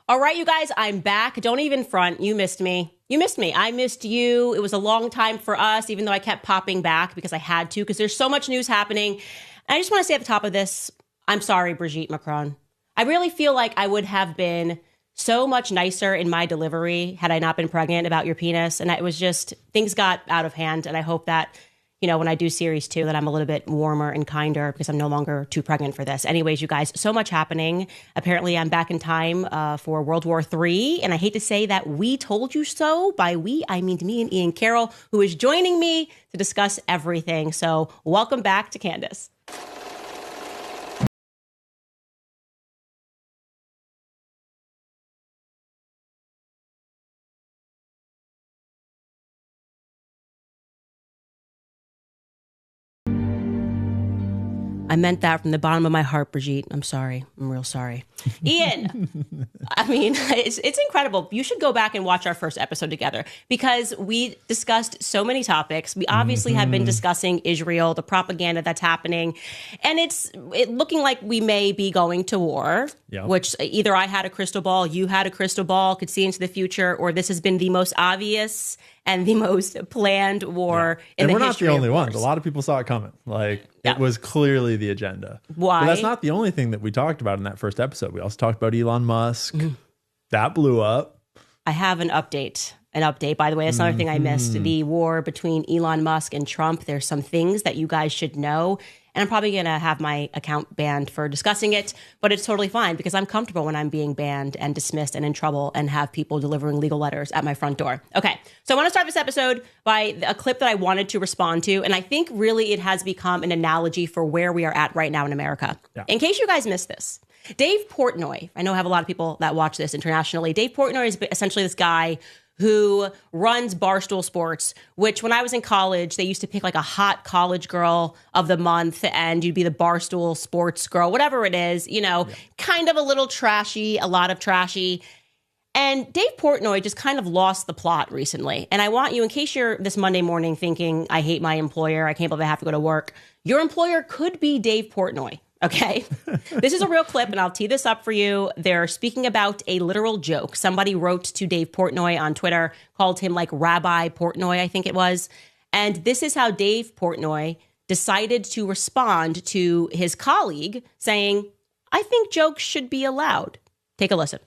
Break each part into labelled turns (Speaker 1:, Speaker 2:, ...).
Speaker 1: All right, you guys, I'm back. Don't even front. You missed me. You missed me. I missed you. It was a long time for us, even though I kept popping back because I had to, because there's so much news happening. And I just want to say at the top of this, I'm sorry, Brigitte Macron. I really feel like I would have been so much nicer in my delivery had I not been pregnant about your penis. And it was just, things got out of hand. And I hope that, you know, when I do series 2, that I'm a little bit warmer and kinder because I'm no longer too pregnant for this. Anyways, you guys, so much happening. Apparently, I'm back in time for World War III. And I hate to say that we told you so. By we, I mean me and Ian Carroll, who is joining me to discuss everything. So welcome back to Candace. I meant that from the bottom of my heart, Brigitte. I'm sorry. I'm real sorry. Ian, I mean, it's incredible. You should go back and watch our first episode together because we discussed so many topics. We obviously have been discussing Israel, the propaganda that's happening, and it's looking like we may be going to war, which either I had a crystal ball, you had a crystal ball, could see into the future, or this has been the most obvious and the most planned war in the history.
Speaker 2: And we're not the only
Speaker 1: ones.
Speaker 2: ones. A lot of people saw it coming. It was clearly the agenda.
Speaker 1: Why?
Speaker 2: But that's not the only thing that we talked about in that first episode. We also talked about Elon Musk. That blew up.
Speaker 1: I have an update. By the way, that's another thing I missed. The war between Elon Musk and Trump. There's some things that you guys should know. And I'm probably going to have my account banned for discussing it, but it's totally fine because I'm comfortable when I'm being banned and dismissed and in trouble and have people delivering legal letters at my front door. Okay, so I want to start this episode by a clip that I wanted to respond to, and I think really it has become an analogy for where we are at right now in America. Yeah. In case you guys missed this, Dave Portnoy, I know I have a lot of people that watch this internationally. Dave Portnoy is essentially this guy who runs Barstool Sports, which when I was in college, they used to pick like a hot college girl of the month and you'd be the Barstool Sports girl, whatever it is, you know, kind of a little trashy, a lot of trashy. And Dave Portnoy just kind of lost the plot recently. And I want you, in case you're this Monday morning thinking, I hate my employer, I can't believe I have to go to work, your employer could be Dave Portnoy. Okay, this is a real clip and I'll tee this up for you. They're speaking about a literal joke. Somebody wrote to Dave Portnoy on Twitter, called him like Rabbi Portnoy, I think it was. And this is how Dave Portnoy decided to respond to his colleague saying, I think jokes should be allowed. Take a listen.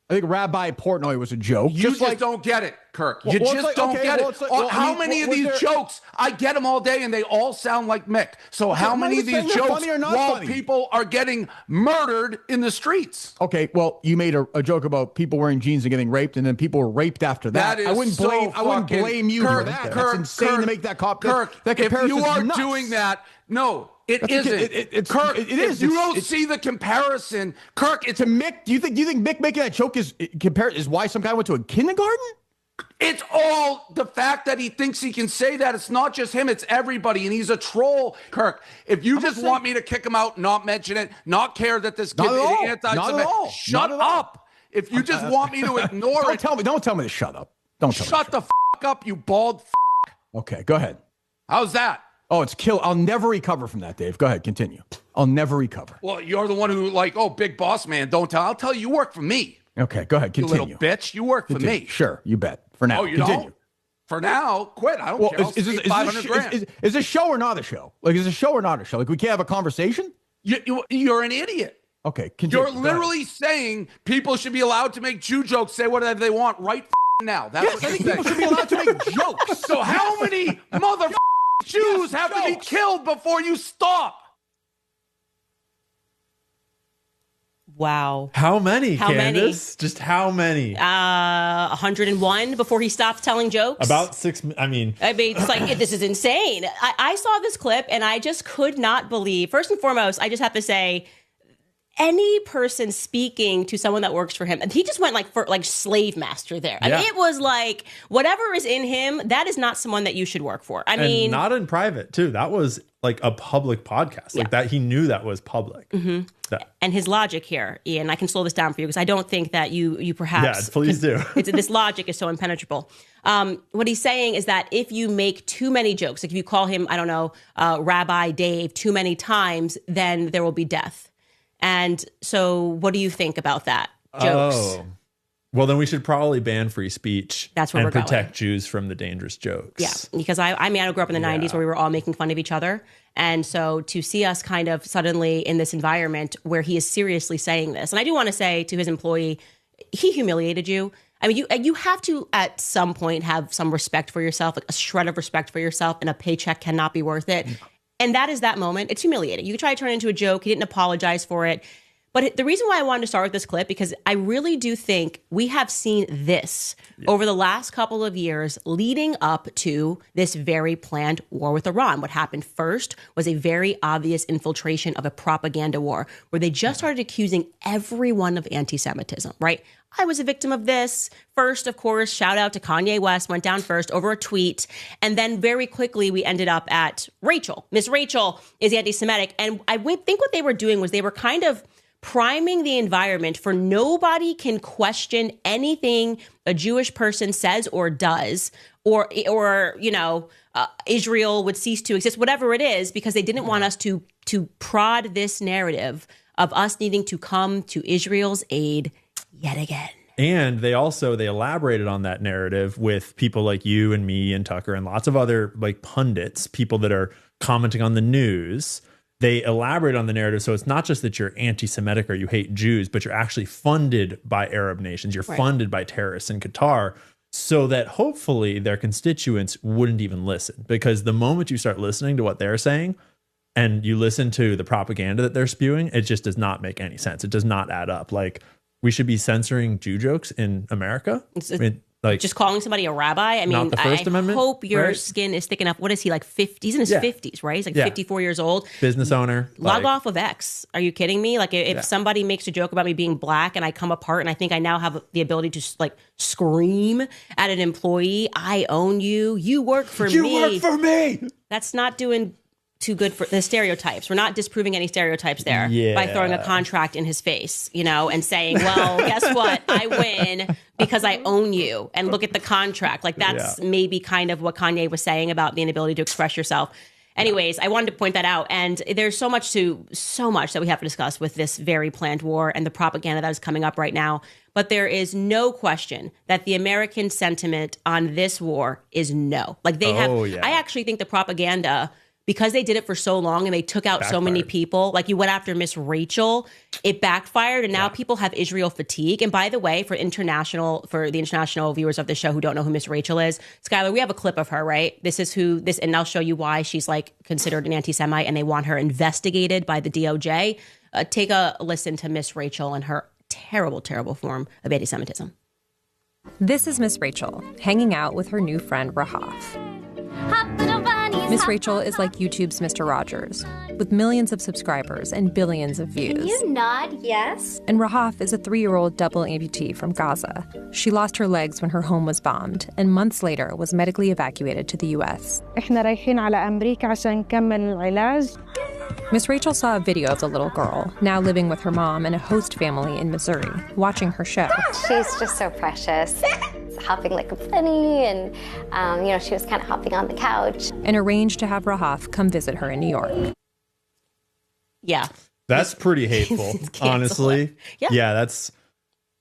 Speaker 3: I think Rabbi Portnoy was a joke.
Speaker 4: You just don't get it, Kirk. You just don't get it. How many of these jokes? I get them all day, and they all sound like Mick. So how many of these jokes while people are getting murdered in the streets?
Speaker 3: Okay, well, you made a joke about people wearing jeans and getting raped, and then people were raped after that.
Speaker 4: I wouldn't
Speaker 3: blame you for that. That's insane to make that cop.
Speaker 4: Kirk, if you are doing that, no. It isn't. Kirk, it is. If you don't see the comparison, Kirk, it's
Speaker 3: to Mick. Do you think Mick making that joke is why some guy went to a kindergarten?
Speaker 4: It's all the fact that he thinks he can say that. It's not just him, it's everybody, and he's a troll. Kirk, if you just want me to kick him out, not mention it, not care that this kid is anti-Semitic, shut up. If you just want me to ignore it.
Speaker 3: Don't tell me to shut up.
Speaker 4: Shut the up, you bald
Speaker 3: Okay, go ahead.
Speaker 4: How's that?
Speaker 3: Oh, it's kill. I'll never recover from that, Dave. Go ahead, continue. I'll never recover.
Speaker 4: Well, you're the one who big boss man, don't tell. I'll tell you work for me.
Speaker 3: Okay, go ahead, continue.
Speaker 4: You little bitch, you work for me.
Speaker 3: Sure, you bet. For now,
Speaker 4: you
Speaker 3: continue.
Speaker 4: Don't? For now, quit. I don't care.
Speaker 3: Is this show or not a show? Like, is a show or not a show? Like, we can't have a conversation?
Speaker 4: You're an idiot.
Speaker 3: Okay, continue.
Speaker 4: You're literally saying people should be allowed to make Jew jokes, say whatever they want right now. That's what
Speaker 3: I think people should be allowed to make jokes.
Speaker 4: So how many Jews have to be killed before you stop?
Speaker 1: Wow.
Speaker 2: How many,
Speaker 1: Candace?
Speaker 2: Many? Just how many?
Speaker 1: 101 before he stopped telling jokes.
Speaker 2: About 6. I mean,
Speaker 1: it's like, this is insane. I saw this clip and I just could not believe. First and foremost, I just have to say, any person speaking to someone that works for him, and he just went for slave master there. I mean, it was like whatever is in him, that is not someone that you should work for. I mean,
Speaker 2: not in private too. That was like a public podcast, like that. He knew that was public.
Speaker 1: Mm-hmm. And his logic here, Ian, I can slow this down for you because I don't think that you perhaps.
Speaker 2: Yeah, please do.
Speaker 1: This logic is so impenetrable. What he's saying is that if you make too many jokes, like if you call him, I don't know, Rabbi Dave too many times, then there will be death. And so what do you think about that? jokes.
Speaker 2: Oh. Well, then we should probably ban free speech.
Speaker 1: That's where
Speaker 2: and
Speaker 1: we're
Speaker 2: protect
Speaker 1: going.
Speaker 2: Jews from the dangerous jokes.
Speaker 1: Yeah, because I grew up in the 90s where we were all making fun of each other. And so to see us kind of suddenly in this environment where he is seriously saying this, and I do want to say to his employee, he humiliated you. I mean, you have to at some point have some respect for yourself, like a shred of respect for yourself, and a paycheck cannot be worth it. And that is that moment. It's humiliating. You could try to turn it into a joke. He didn't apologize for it. But the reason why I wanted to start with this clip, because I really do think we have seen this over the last couple of years leading up to this very planned war with Iran. What happened first was a very obvious infiltration of a propaganda war where they just started accusing everyone of anti-Semitism, right? I was a victim of this. First, of course, shout out to Kanye West, went down first over a tweet. And then very quickly, we ended up at Rachel. Miss Rachel is anti-Semitic. And I think what they were doing was they were kind of priming the environment for nobody can question anything a Jewish person says or does, or Israel would cease to exist, whatever it is, because they didn't want us to prod this narrative of us needing to come to Israel's aid yet again.
Speaker 2: And they elaborated on that narrative with people like you and me and Tucker and lots of other like pundits, people that are commenting on the news. They elaborate on the narrative. So it's not just that you're anti-Semitic or you hate Jews, but you're actually funded by Arab nations. You're funded by terrorists in Qatar, so that hopefully their constituents wouldn't even listen. Because the moment you start listening to what they're saying and you listen to the propaganda that they're spewing, it just does not make any sense. It does not add up. Like, we should be censoring Jew jokes in America. Like,
Speaker 1: just calling somebody a rabbi. I mean,
Speaker 2: not the First Amendment,
Speaker 1: hope your
Speaker 2: right?
Speaker 1: skin is thick enough. What is he, like 50? He's in his 50s, right? He's like 54 years old.
Speaker 2: Business owner.
Speaker 1: Log off of X. Are you kidding me? Like, if somebody makes a joke about me being black and I come apart and I think I now have the ability to like scream at an employee, I own you. You work for me.
Speaker 2: You work for me.
Speaker 1: That's not doing too good for the stereotypes. We're not disproving any stereotypes there by throwing a contract in his face, and saying, well, guess what? I win because I own you. And look at the contract. Like, that's maybe kind of what Kanye was saying about the inability to express yourself. Anyways, I wanted to point that out. And there's so much that we have to discuss with this very planned war and the propaganda that is coming up right now. But there is no question that the American sentiment on this war is no. Like, I actually think the propaganda, because they did it for so long and they took out so many people, like you went after Miss Rachel, it backfired, and now people have Israel fatigue. And by the way, for the international viewers of the show who don't know who Miss Rachel is, Skylar, we have a clip of her, right? And I'll show you why she's like considered an anti-Semite and they want her investigated by the DOJ. Take a listen to Miss Rachel and her terrible, terrible form of anti-Semitism.
Speaker 5: This is Miss Rachel hanging out with her new friend Rahaf. Miss Rachel is like YouTube's Mr. Rogers, with millions of subscribers and billions of views.
Speaker 6: Can you nod yes?
Speaker 5: And Rahaf is a 3-year-old double amputee from Gaza. She lost her legs when her home was bombed, and months later was medically evacuated to the U.S.
Speaker 7: إحنا رايحين على أمريكا عشان نكمل العلاج.
Speaker 5: Miss Rachel saw a video of the little girl, now living with her mom and a host family in Missouri, watching her show.
Speaker 6: She's just so precious. Hopping like a bunny, and she was kind of hopping on the couch.
Speaker 5: And arranged to have Rahaf come visit her in New York.
Speaker 1: Yeah.
Speaker 2: That's pretty hateful, honestly. Yeah,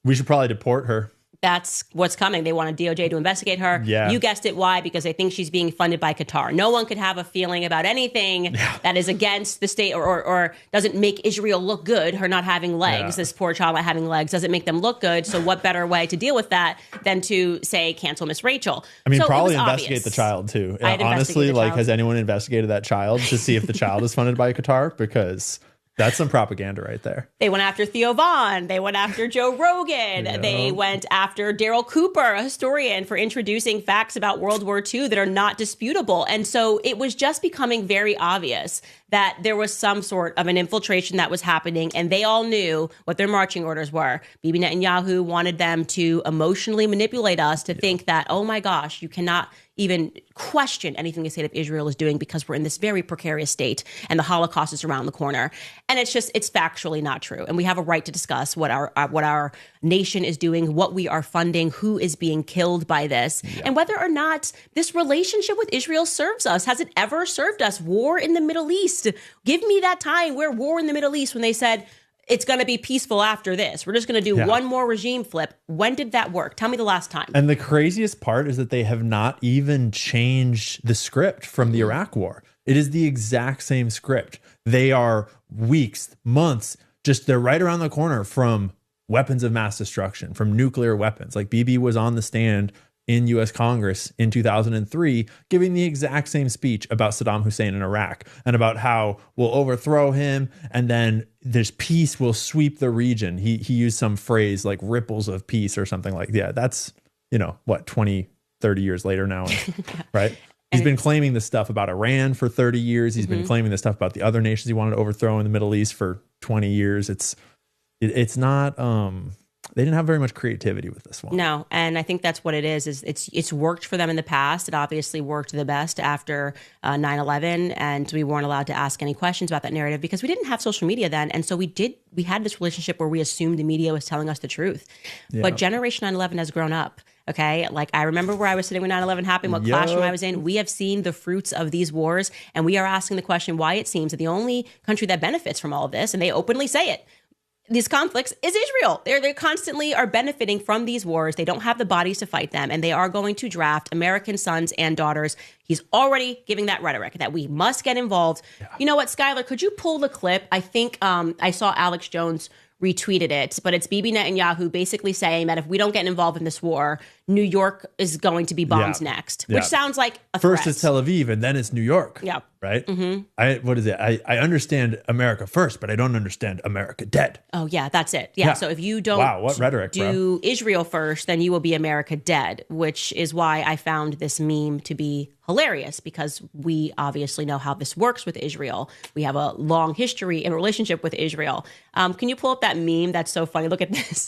Speaker 2: we should probably deport her.
Speaker 1: That's what's coming. They want a DOJ to investigate her.
Speaker 2: Yeah.
Speaker 1: You guessed it. Why? Because they think she's being funded by Qatar. No one could have a feeling about anything that is against the state or doesn't make Israel look good. Her not having legs, this poor child not having legs, doesn't make them look good. So what better way to deal with that than to say, cancel Miss Rachel?
Speaker 2: I mean,
Speaker 1: so
Speaker 2: probably investigate the child too. Honestly, has anyone investigated that child to see if the child is funded by Qatar? Because that's some propaganda right there.
Speaker 1: They went after Theo Vaughn. They went after Joe Rogan. They went after Daryl Cooper, a historian, for introducing facts about World War II that are not disputable. And so it was just becoming very obvious that there was some sort of an infiltration that was happening, and they all knew what their marching orders were. Bibi Netanyahu wanted them to emotionally manipulate us to think that, oh my gosh, you cannot even question anything the state of Israel is doing because we're in this very precarious state and the Holocaust is around the corner. And it's factually not true. And we have a right to discuss what our nation is doing, what we are funding, who is being killed by this, and whether or not this relationship with Israel serves us. Has it ever served us? War in the Middle East. Give me that time where war in the Middle East, when they said, it's going to be peaceful after this. We're just going to do one more regime flip. When did that work? Tell me the last time.
Speaker 2: And the craziest part is that they have not even changed the script from the Iraq War. It is the exact same script. They are weeks, months, they're right around the corner from weapons of mass destruction, from nuclear weapons. Like Bibi was on the stand in U.S. Congress in 2003, giving the exact same speech about Saddam Hussein in Iraq and about how we'll overthrow him and then this peace will sweep the region. He used some phrase like ripples of peace or something like that. That's, 20, 30 years later now, right? He's been claiming this stuff about Iran for 30 years. He's been claiming this stuff about the other nations he wanted to overthrow in the Middle East for 20 years. It's not, they didn't have very much creativity with this one.
Speaker 1: No, and I think that's what it is it's worked for them in the past. It obviously worked the best after 9/11, and we weren't allowed to ask any questions about that narrative because we didn't have social media then. And so we had this relationship where we assumed the media was telling us the truth. Yeah. But Generation 9/11 has grown up. Okay. Like I remember where I was sitting when 9/11 happened, what classroom I was in. We have seen the fruits of these wars, and we are asking the question why it seems that the only country that benefits from all of this, and they openly say it, these conflicts, is Israel. They constantly are benefiting from these wars. They don't have the bodies to fight them, and they are going to draft American sons and daughters. He's already giving that rhetoric that we must get involved. Yeah. You know what, Skylar, could you pull the clip? I think I saw Alex Jones retweeted it, but it's Bibi Netanyahu basically saying that if we don't get involved in this war, New York is going to be bombed next, which sounds like a threat.
Speaker 2: First it's Tel Aviv and then it's New York.
Speaker 1: Yeah.
Speaker 2: Right? Mm-hmm. What is it? I understand America first, but I don't understand America dead.
Speaker 1: Oh, yeah, that's it. Yeah. So if you don't
Speaker 2: what rhetoric,
Speaker 1: do Israel first, then you will be America dead, which is why I found this meme to be hilarious, because we obviously know how this works with Israel. We have a long history and relationship with Israel. Can you pull up that meme? That's so funny. Look at this.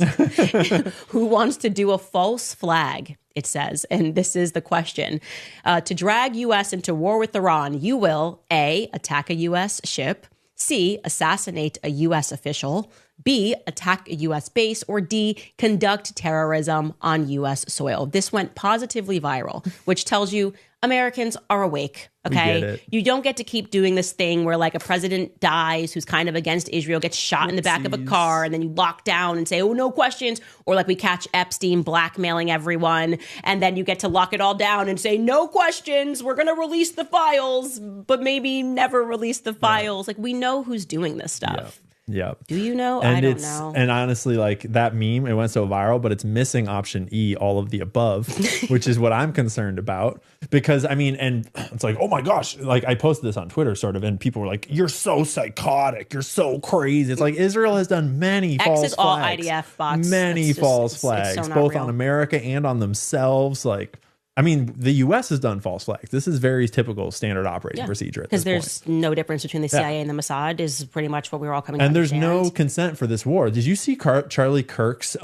Speaker 1: Who wants to do a false flag? It says, and this is the question. To drag U.S. into war with Iran, you will A, attack a U.S. ship, C, assassinate a U.S. official, B, attack a U.S. base, or D, conduct terrorism on U.S. soil. This went positively viral, which tells you Americans are awake, okay? You don't get to keep doing this thing where like a president dies who's kind of against Israel, gets shot in the back of a car, and then you lock down and say, oh, no questions. Or like we catch Epstein blackmailing everyone, and then you get to lock it all down and say, no questions, we're going to release the files, but maybe never release the files. Like we know who's doing this stuff.
Speaker 2: Yeah.
Speaker 1: Do you know?
Speaker 2: And
Speaker 1: I don't know.
Speaker 2: And honestly, like that meme, it went so viral, but it's missing option E, all of the above, which is what I'm concerned about. Because I mean, and it's like, oh my gosh, like I posted this on Twitter sort of, and people were like, you're so psychotic. You're so crazy. It's like Israel has done many false flags.
Speaker 1: all IDF bots.
Speaker 2: Many false flags, so both on America and on themselves. Like, I mean, the U.S. has done false flags. This is very typical standard operating procedure at this point.
Speaker 1: Because there's no difference between the CIA and the Mossad is pretty much what we were all coming to
Speaker 2: And there's
Speaker 1: understand.
Speaker 2: no consent for this war. Did you see Charlie Kirk's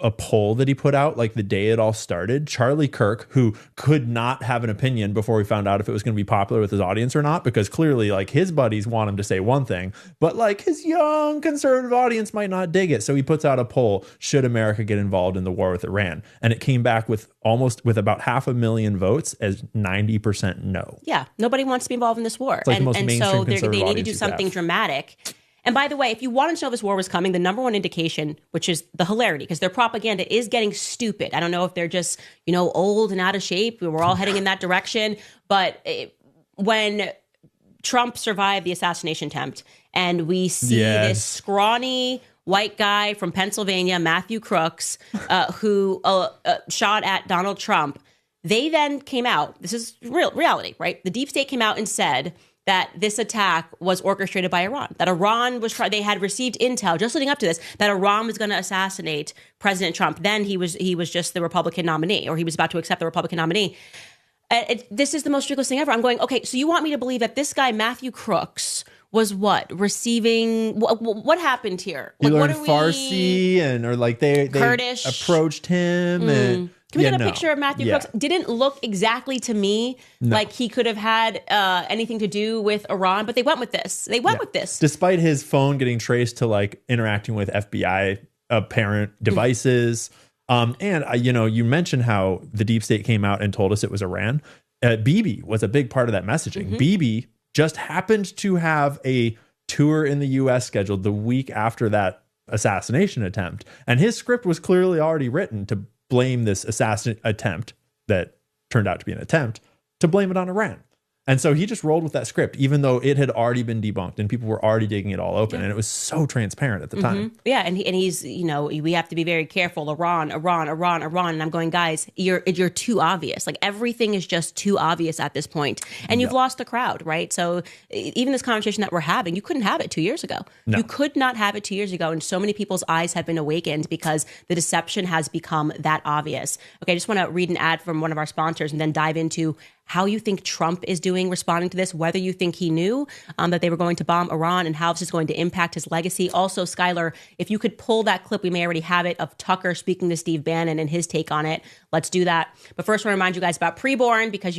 Speaker 2: a poll that he put out like the day it all started? Charlie Kirk, who could not have an opinion before he found out if it was going to be popular with his audience or not, because clearly like his buddies want him to say one thing, but like his young conservative audience might not dig it. So he puts out a poll, should America get involved in the war with Iran? And it came back with about 500,000 votes as 90% no.
Speaker 1: Yeah, nobody wants to be involved in this war.
Speaker 2: Like
Speaker 1: and so they need to do something dramatic. And by the way, if you wanted to know this war was coming, the number one indication, which is the hilarity, because their propaganda is getting stupid. I don't know if they're just, old and out of shape. We're all heading in that direction. But when Trump survived the assassination attempt and we see this scrawny white guy from Pennsylvania, Matthew Crooks, who shot at Donald Trump, they then came out. This is reality, right? The deep state came out and said that this attack was orchestrated by Iran, that Iran was they had received intel just leading up to this, that Iran was going to assassinate President Trump. Then he was just the Republican nominee, or he was about to accept the Republican nominee. This is the most ridiculous thing ever. I'm going, okay, so you want me to believe that this guy, Matthew Crooks, was receiving what happened here?
Speaker 2: He learned Farsi they
Speaker 1: Kurdish
Speaker 2: approached him and
Speaker 1: can we get a picture of Matthew Crooks? Didn't look exactly to me like he could have had anything to do with Iran, but they went with this. They went with this.
Speaker 2: Despite his phone getting traced to like interacting with FBI apparent devices. And you mentioned how the deep state came out and told us it was Iran. Bibi was a big part of that messaging. Bibi just happened to have a tour in the US scheduled the week after that assassination attempt. And his script was clearly already written to blame this assassination attempt that turned out to be an attempt, to blame it on Iran. And so he just rolled with that script, even though it had already been debunked and people were already digging it all open. And it was so transparent at the time.
Speaker 1: Yeah. And he's, we have to be very careful. Iran. And I'm going, guys, you're too obvious. Like everything is just too obvious at this point. And you've lost the crowd, right? So even this conversation that we're having, you couldn't have it 2 years ago. No. You could not have it 2 years ago. And so many people's eyes have been awakened because the deception has become that obvious. Okay. I just want to read an ad from one of our sponsors and then dive into how you think Trump is doing responding to this, whether you think he knew that they were going to bomb Iran and how this is going to impact his legacy. Also, Skylar, if you could pull that clip, we may already have it, of Tucker speaking to Steve Bannon and his take on it. Let's do that. But first, I want to remind you guys about Preborn, because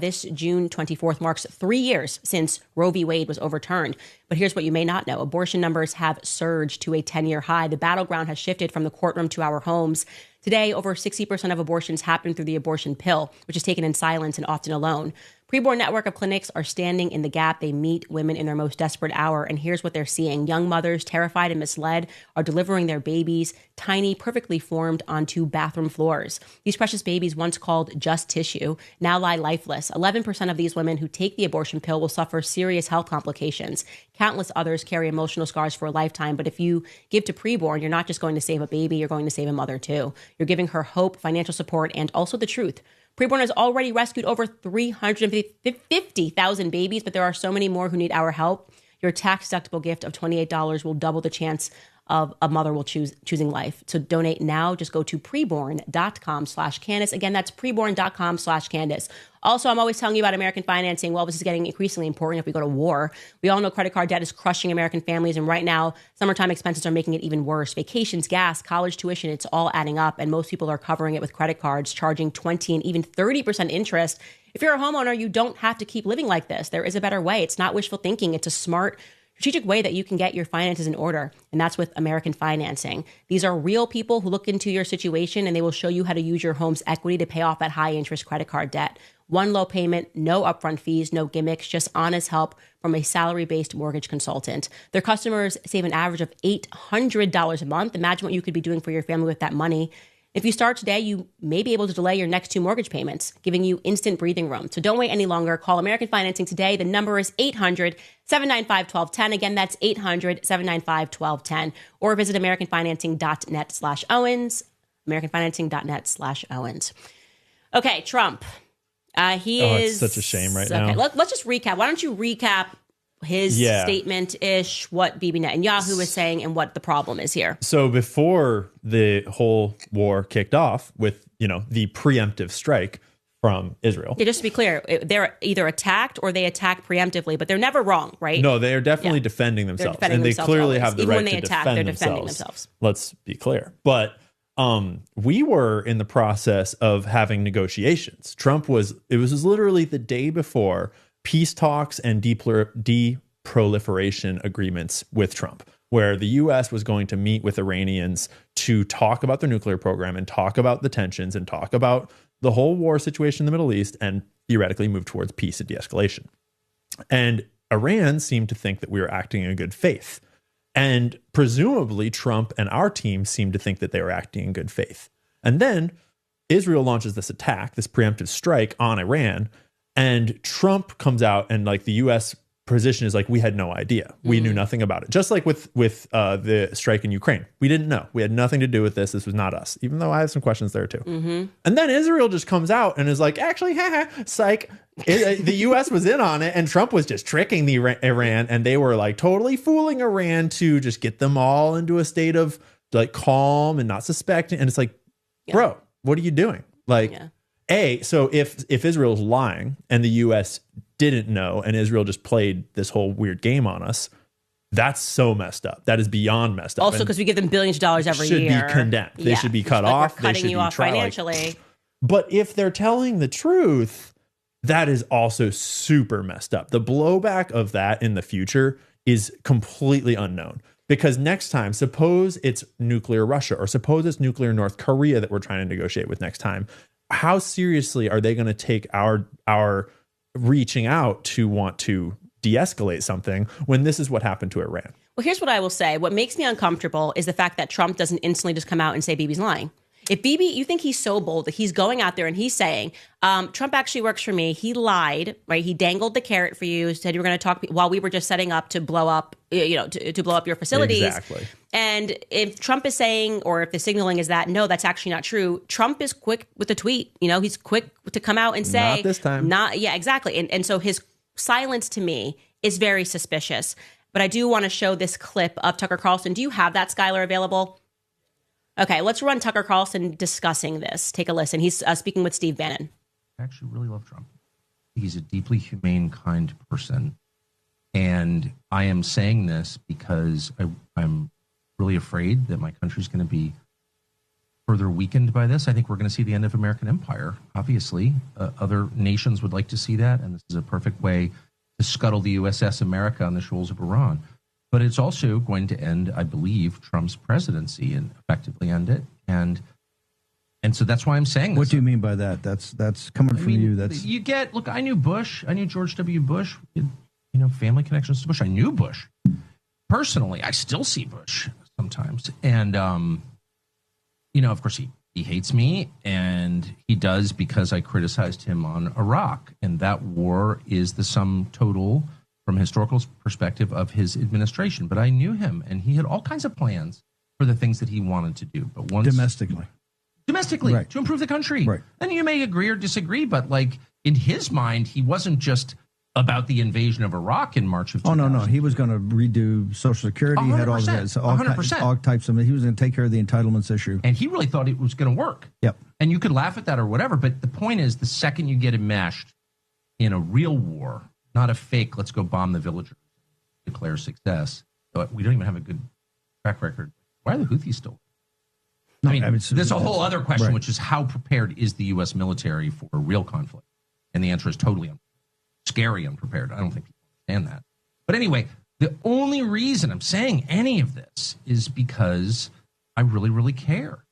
Speaker 1: this June 24th marks 3 years since Roe v. Wade was overturned. But here's what you may not know. Abortion numbers have surged to a 10-year high. The battleground has shifted from the courtroom to our homes. Today, over 60% of abortions happen through the abortion pill, which is taken in silence and often alone. Preborn network of clinics are standing in the gap. They meet women in their most desperate hour. And here's what they're seeing. Young mothers, terrified and misled, are delivering their babies, tiny, perfectly formed, onto bathroom floors. These precious babies, once called just tissue, now lie lifeless. 11% of these women who take the abortion pill will suffer serious health complications. Countless others carry emotional scars for a lifetime. But if you give to Preborn, you're not just going to save a baby, you're going to save a mother too. You're giving her hope, financial support, and also the truth. Preborn has already rescued over 350,000 babies, but there are so many more who need our help. Your tax-deductible gift of $28 will double the chance of a mother will choosing life. So donate now. Just go to preborn.com/Candace. Again, that's preborn.com/Candace. Also, I'm always telling you about American financing. Well, this is getting increasingly important if we go to war. We all know credit card debt is crushing American families. And right now, summertime expenses are making it even worse. Vacations, gas, college tuition, it's all adding up. And most people are covering it with credit cards, charging 20 and even 30% interest. If you're a homeowner, you don't have to keep living like this. There is a better way. It's not wishful thinking. It's a smart, strategic way that you can get your finances in order. And that's with American financing. These are real people who look into your situation, and they will show you how to use your home's equity to pay off that high interest credit card debt. One low payment, no upfront fees, no gimmicks, just honest help from a salary-based mortgage consultant. Their customers save an average of $800 a month. Imagine what you could be doing for your family with that money. If you start today, you may be able to delay your next 2 mortgage payments, giving you instant breathing room. So don't wait any longer. Call American Financing today. The number is 800-795-1210. Again, that's 800-795-1210. Or visit americanfinancing.net/Owens, americanfinancing.net/Owens. Okay, Trump.
Speaker 2: It's such a shame right now.
Speaker 1: Let's just recap. Why don't you recap his statement-ish, what Bibi Netanyahu was saying, and what the problem is here.
Speaker 2: So before the whole war kicked off with, the preemptive strike from Israel.
Speaker 1: Yeah, just to be clear, they're either attacked or they attack preemptively, but they're never wrong, right?
Speaker 2: No, they are definitely defending themselves.
Speaker 1: Defending
Speaker 2: they clearly
Speaker 1: always.
Speaker 2: have the
Speaker 1: Even
Speaker 2: right
Speaker 1: when they
Speaker 2: to
Speaker 1: attack,
Speaker 2: defend
Speaker 1: they're
Speaker 2: themselves.
Speaker 1: defending themselves.
Speaker 2: Let's be clear. But we were in the process of having negotiations. It was literally the day before peace talks and deproliferation agreements with Trump, where the U.S. was going to meet with Iranians to talk about their nuclear program and talk about the tensions and talk about the whole war situation in the Middle East and theoretically move towards peace and de-escalation. And Iran seemed to think that we were acting in good faith. And presumably Trump and our team seemed to think that they were acting in good faith. And then Israel launches this attack, this preemptive strike on Iran. And Trump comes out and the U.S. position is we had no idea. We knew nothing about it. Just like with the strike in Ukraine. We didn't know. We had nothing to do with this. This was not us, even though I have some questions there too. Mm-hmm. And then Israel just comes out and is actually, psych. The U.S. was in on it and Trump was just tricking Iran, and they were so fooling Iran to just get them all into a state of calm and not suspecting. And it's bro, what are you doing? So if Israel's lying and the U.S. didn't know and Israel just played this whole weird game on us, that's so messed up. That is beyond messed up.
Speaker 1: Also, because we give them billions of dollars every year.
Speaker 2: Should be condemned. They should be cut off.
Speaker 1: We're cutting you off financially.
Speaker 2: But if they're telling the truth, that is also super messed up. The blowback of that in the future is completely unknown. Because next time, suppose it's nuclear Russia or suppose it's nuclear North Korea that we're trying to negotiate with next time. How seriously are they going to take our reaching out to want to de-escalate something when this is what happened to Iran.
Speaker 1: Well, here's what I will say. What makes me uncomfortable is the fact that Trump doesn't instantly just come out and say Bibi's lying. If Bibi, you think he's so bold that he's going out there and he's saying, Trump actually works for me. He lied, right? He dangled the carrot for you, said you were going to talk while we were just setting up to blow up, to blow up your facilities.
Speaker 2: Exactly.
Speaker 1: And if Trump is saying, or if the signaling is that, no, that's actually not true. Trump is quick with the tweet. He's quick to come out and say,
Speaker 2: not this time.
Speaker 1: Yeah, exactly. And so his silence to me is very suspicious. But I do want to show this clip of Tucker Carlson. Do you have that, Skylar, available? Okay, let's run Tucker Carlson discussing this. Take a listen. He's speaking with Steve Bannon.
Speaker 8: I actually really love Trump. He's a deeply humane, kind person. And I am saying this because I'm really afraid that my country's going to be further weakened by this. I think we're going to see the end of American empire, obviously. Other nations would like to see that, and this is a perfect way to scuttle the USS America on the shoals of Iran. But it's also going to end, I believe, Trump's presidency and effectively end it. And so that's why I'm saying this.
Speaker 9: What do you mean by that? That's coming from you. That's
Speaker 8: look, I knew Bush. I knew George W. Bush. Family connections to Bush. I knew Bush. Personally, I still see Bush sometimes. And, of course, he hates me, and he does because I criticized him on Iraq. And that war is the sum total, from a historical perspective, of his administration. But I knew him, and he had all kinds of plans for the things that he wanted to do. But once domestically, right, to improve the country. Right. And you may agree or disagree, but in his mind, he wasn't just about the invasion of Iraq in March of 2000.
Speaker 9: Oh, no. He was going to redo Social Security.
Speaker 8: 100%,
Speaker 9: he had all that, all types of. He was going to take care of the entitlements issue.
Speaker 8: And he really thought it was going to work.
Speaker 9: Yep.
Speaker 8: And you could laugh at that or whatever, but the point is, the second you get enmeshed in a real war, not a fake, let's go bomb the villagers, declare success. But we don't even have a good track record. Why are the Houthis still? There's a whole other question, right, which is how prepared is the U.S. military for a real conflict? And the answer is totally scary unprepared. I don't think people understand that. But anyway, the only reason I'm saying any of this is because I really, really care.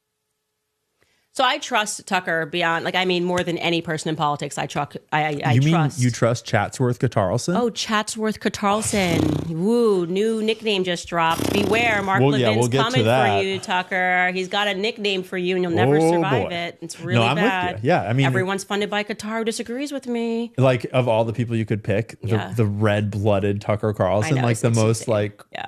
Speaker 1: So I trust Tucker beyond, more than any person in politics. I trust.
Speaker 2: You trust Chatsworth Catarlson?
Speaker 1: Oh, Chatsworth Catarlson. Woo, new nickname just dropped. Beware, Mark Levin's coming for you, Tucker. He's got a nickname for you, and you'll never survive it. It's really bad.
Speaker 2: With you. Yeah,
Speaker 1: everyone's funded by Qatar who disagrees with me.
Speaker 2: Of all the people you could pick, the red-blooded Tucker Carlson, the most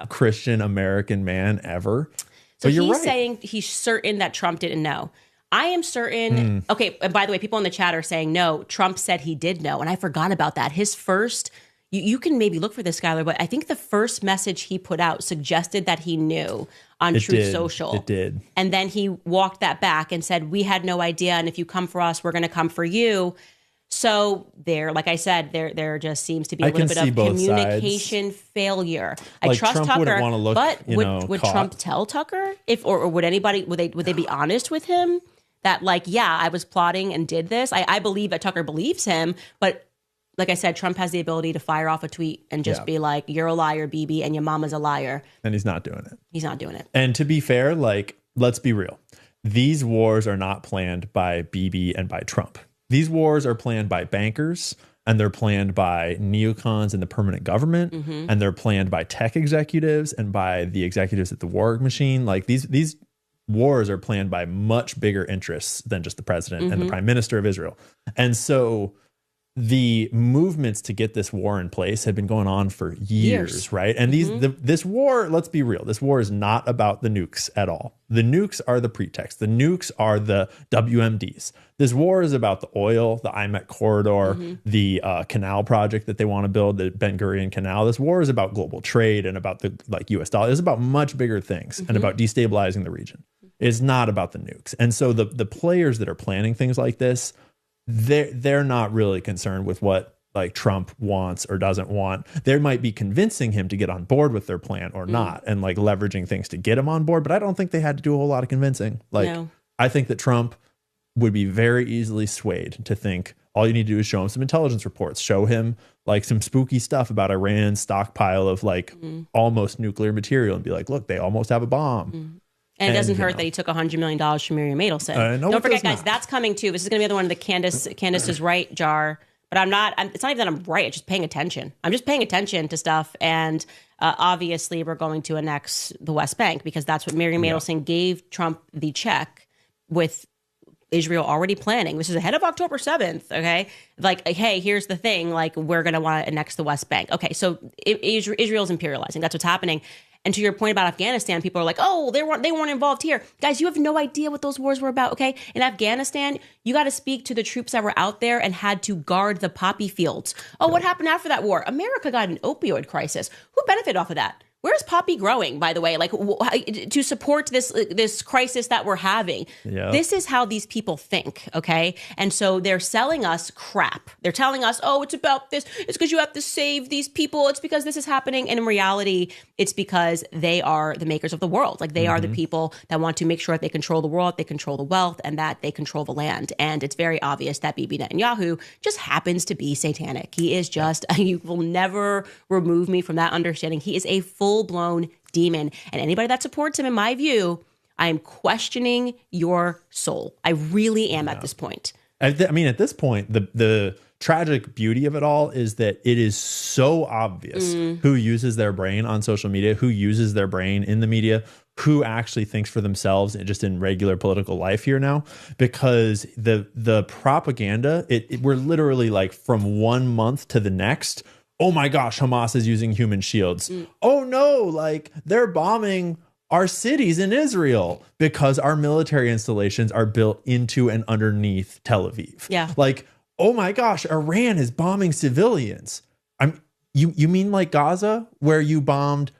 Speaker 2: Christian American man ever.
Speaker 1: So he's saying he's certain that Trump didn't know. I am certain. Okay, and by the way, people in the chat are saying, no, Trump said he did know. And I forgot about that. His first, you can maybe look for this, Skylar, but I think the first message he put out suggested that he knew on Truth Social.
Speaker 2: It did.
Speaker 1: And then he walked that back and said, we had no idea. And if you come for us, we're going to come for you. So like I said, there just seems to be a little bit of communication failure. I trust
Speaker 2: Trump
Speaker 1: Tucker,
Speaker 2: wouldn't want to look,
Speaker 1: but would Trump tell Tucker or would anybody, would they be honest with him? That I was plotting and did this. I believe that Tucker believes him, but like I said, Trump has the ability to fire off a tweet and just be like, you're a liar, Bibi, and your mama's a liar.
Speaker 2: And he's not doing it.
Speaker 1: He's not doing it.
Speaker 2: And to be fair, let's be real. These wars are not planned by Bibi and by Trump. These wars are planned by bankers, and they're planned by neocons in the permanent government, and they're planned by tech executives and by the executives at the war machine. These wars are planned by much bigger interests than just the president and the prime minister of Israel. And so the movements to get this war in place had been going on for years. Right? And this war, let's be real, this war is not about the nukes at all. The nukes are the pretext. The nukes are the WMDs. This war is about the oil, the IMEC corridor, the canal project that they want to build, the Ben Gurion Canal. This war is about global trade and about the US dollar. It's about much bigger things and about destabilizing the region. It's not about the nukes. And so the players that are planning things like this, they're not really concerned with what Trump wants or doesn't want. They might be convincing him to get on board with their plan or not, and leveraging things to get him on board. But I don't think they had to do a whole lot of convincing.
Speaker 1: No.
Speaker 2: I think that Trump would be very easily swayed to think all you need to do is show him some intelligence reports, show him some spooky stuff about Iran's stockpile of almost nuclear material, and be like, look, they almost have a bomb.
Speaker 1: And it doesn't hurt that he took $100 million from Miriam Adelson. Don't forget, guys, that's coming too. This is going to be the one of the Candace's right jar but I'm not. It's not even that I'm right. I'm just paying attention. I'm just paying attention to stuff. And obviously, we're going to annex the West Bank because that's what Miriam Adelson gave Trump the check with Israel already planning. This is ahead of October 7th, okay? Like, hey, here's the thing. Like, we're going to want to annex the West Bank. Okay, so Israel's imperializing. That's what's happening. And to your point about Afghanistan, people are like, oh, they weren't involved here. Guys, you have no idea what those wars were about, okay? In Afghanistan, you got to speak to the troops that were out there and had to guard the poppy fields. Oh, what happened after that war? America got an opioid crisis. Who benefited off of that? Where's poppy growing, by the way, like to support this crisis that we're having? Yep. This is how these people think, okay? And so they're selling us crap. They're telling us, oh, it's about this. It's because you have to save these people. It's because this is happening. And in reality, it's because they are the makers of the world. Like they are the people that want to make sure that they control the world, they control the wealth, and that they control the land. And it's very obvious that Bibi Netanyahu just happens to be satanic. He is just, you will never remove me from that understanding. He is a full-blown demon. And anybody that supports him, in my view, I am questioning your soul. I really am at this point.
Speaker 2: I mean, at this point, the tragic beauty of it all is that it is so obvious who uses their brain on social media, who uses their brain in the media, who actually thinks for themselves and just in regular political life here now, because the propaganda, we're literally like from 1 month to the next. Oh my gosh, Hamas is using human shields. Oh no, like they're bombing our cities in Israel because our military installations are built into and underneath Tel Aviv.
Speaker 1: Yeah.
Speaker 2: Like, oh my gosh, Iran is bombing civilians. You mean like Gaza, where you bombed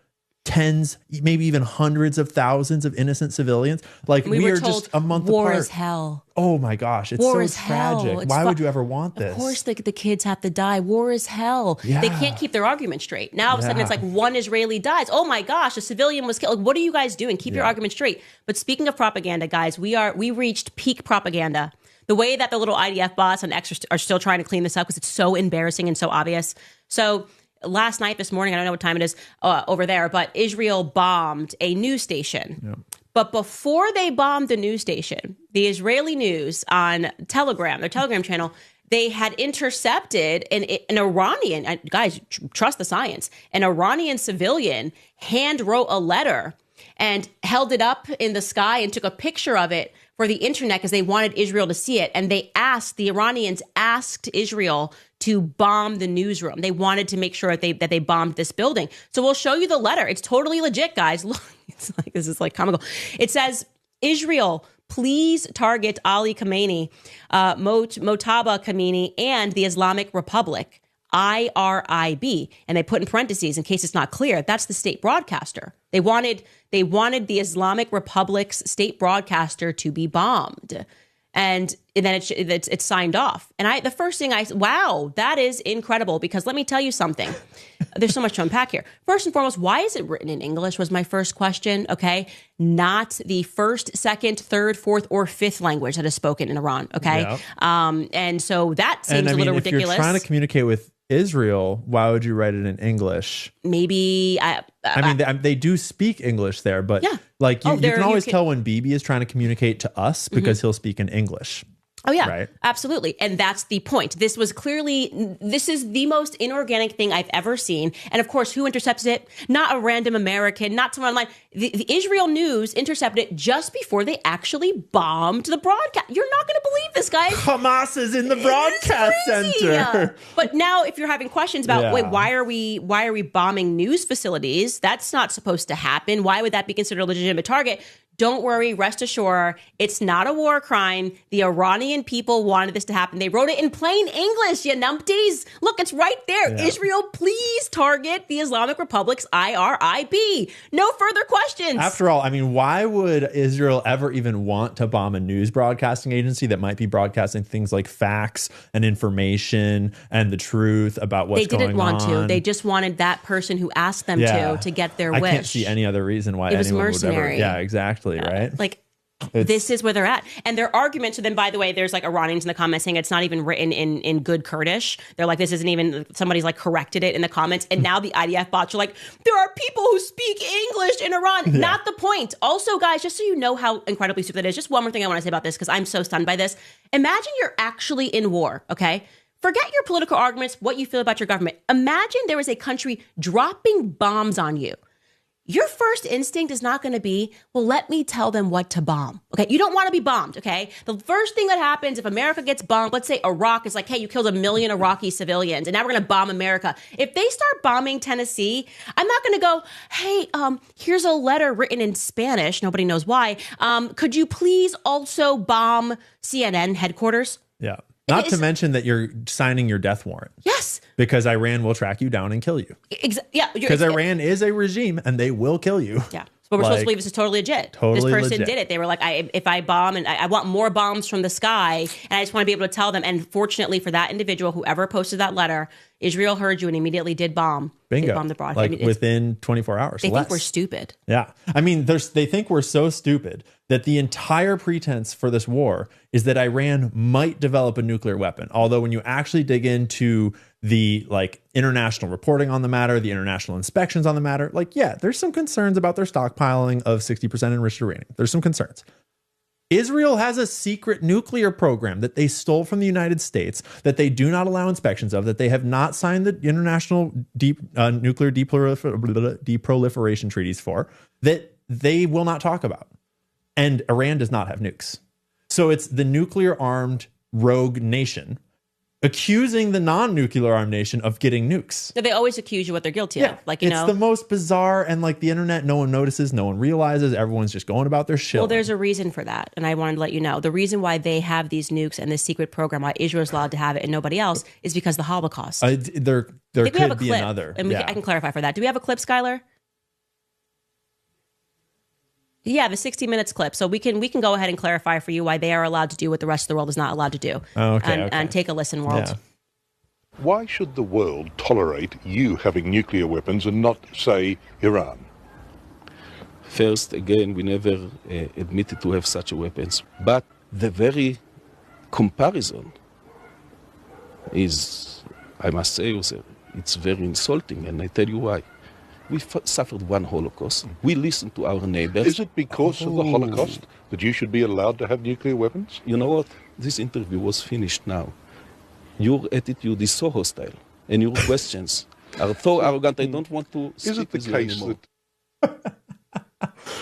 Speaker 2: tens, maybe even hundreds of thousands of innocent civilians? Like we are just a month apart.
Speaker 1: War is hell.
Speaker 2: Oh my gosh, it's
Speaker 1: war
Speaker 2: so tragic. Why would you ever want this?
Speaker 1: Of course the kids have to die. War is hell.
Speaker 2: Yeah.
Speaker 1: They can't keep their argument straight. Now all of a sudden it's like one Israeli dies. Oh my gosh, a civilian was killed. Like, what are you guys doing? Keep your argument straight. But speaking of propaganda, guys, we reached peak propaganda. The way that the little IDF bots on X are still trying to clean this up because it's so embarrassing and so obvious. So last night, this morning, I don't know what time it is over there, but Israel bombed a news station. Yep. But before they bombed the news station, the Israeli news on Telegram, their Telegram channel, they had intercepted an Iranian, guys, trust the science, an Iranian civilian hand wrote a letter and held it up in the sky and took a picture of it for the internet because they wanted Israel to see it. And the Iranians asked Israel to bomb the newsroom. They wanted to make sure that they bombed this building. So we'll show you the letter. It's totally legit, guys. Look, this is like comical. It says, Israel, please target Ali Khamenei, Mojtaba Khamenei, and the Islamic Republic, IRIB. And they put in parentheses, in case it's not clear, that's the state broadcaster. They wanted the Islamic Republic's state broadcaster to be bombed. And then it's signed off. And the first thing wow, that is incredible, because let me tell you something. There's so much to unpack here. First and foremost, why is it written in English was my first question, okay? Not the first, second, third, fourth, or fifth language that is spoken in Iran, okay? Yeah. And so that seems a little ridiculous.
Speaker 2: If you're trying to communicate with Israel, why would you write it in English?
Speaker 1: Maybe
Speaker 2: they do speak English there, but you can always tell when Bibi is trying to communicate to us because he'll speak in English.
Speaker 1: Oh, yeah,
Speaker 2: right?
Speaker 1: Absolutely. And that's the point. This is the most inorganic thing I've ever seen. And of course, who intercepts it? Not a random American, not someone online. The Israel news intercepted it just before they actually bombed the broadcast. You're not going to believe this, guys.
Speaker 2: Hamas is in the broadcast center.
Speaker 1: But now if you're having questions about, wait, why are we bombing news facilities? That's not supposed to happen. Why would that be considered a legitimate target? Don't worry, rest assured, it's not a war crime. The Iranian people wanted this to happen. They wrote it in plain English, you numpties. Look, it's right there. Yeah. Israel, please target the Islamic Republic's IRIB. No further questions.
Speaker 2: After all, I mean, why would Israel ever even want to bomb a news broadcasting agency that might be broadcasting things like facts and information and the truth about what's going on?
Speaker 1: They didn't want to. They just wanted that person who asked them to get their wish.
Speaker 2: I can't see any other reason why anyone would ever. Yeah, exactly. Right?
Speaker 1: Like, this is where they're at. And their argument to them, by the way, there's like Iranians in the comments saying it's not even written in good Kurdish. They're like, this isn't even, somebody's like corrected it in the comments. And now the IDF bots are like, there are people who speak English in Iran. Yeah. Not the point. Also, guys, just so you know how incredibly stupid that is, just one more thing I want to say about this, because I'm so stunned by this. Imagine you're actually in war, okay? Forget your political arguments, what you feel about your government. Imagine there is a country dropping bombs on you. Your first instinct is not going to be, well, let me tell them what to bomb. Okay, you don't want to be bombed, okay? The first thing that happens if America gets bombed, let's say Iraq is like, hey, you killed 1 million Iraqi civilians, and now we're going to bomb America. If they start bombing Tennessee, I'm not going to go, hey, here's a letter written in Spanish, nobody knows why. Could you please also bomb CNN headquarters?
Speaker 2: Yeah. Not to mention that you're signing your death warrant.
Speaker 1: Yes.
Speaker 2: Because Iran will track you down and kill you.
Speaker 1: Yeah.
Speaker 2: Because Iran is a regime and they will kill you.
Speaker 1: Yeah. But we're supposed to believe this is totally legit. This person did it. They were like, if I bomb and I want more bombs from the sky, and I just want to be able to tell them. And fortunately for that individual, whoever posted that letter, Israel heard you and immediately did bomb.
Speaker 2: Bingo.
Speaker 1: They bombed the broad.
Speaker 2: Like within 24 hours.
Speaker 1: They think we're stupid.
Speaker 2: Yeah. I mean, they think we're so stupid that the entire pretense for this war is that Iran might develop a nuclear weapon. Although when you actually dig into the international reporting on the matter, the international inspections on the matter, there's some concerns about their stockpiling of 60% enriched uranium. There's some concerns. Israel has a secret nuclear program that they stole from the United States, that they do not allow inspections of, that they have not signed the international nuclear deproliferation treaties for, that they will not talk about. And Iran does not have nukes. So it's the nuclear armed rogue nation accusing the non-nuclear armed nation of getting nukes.
Speaker 1: So they always accuse you what they're guilty of.
Speaker 2: It's the most bizarre, and the internet, no one notices, no one realizes, everyone's just going about their shit.
Speaker 1: Well, there's a reason for that. And I wanted to let you know. The reason why they have these nukes and this secret program, why Israel's allowed to have it and nobody else, is because of the Holocaust.
Speaker 2: There could be another.
Speaker 1: And I can clarify for that. Do we have a clip, Skylar? Yeah, the 60 Minutes clip. So we can go ahead and clarify for you why they are allowed to do what the rest of the world is not allowed to do. And take a listen, world.
Speaker 10: Yeah. Why should the world tolerate you having nuclear weapons and not, say, Iran?
Speaker 11: First, again, we never admitted to have such weapons. But the very comparison is, I must say, it's very insulting, and I tell you why. We suffered one Holocaust. We listened to our neighbors.
Speaker 10: Is it because of the Holocaust that you should be allowed to have nuclear weapons?
Speaker 11: You know what? This interview was finished now. Your attitude is so hostile, and your questions are so arrogant. I don't want to speak with you anymore.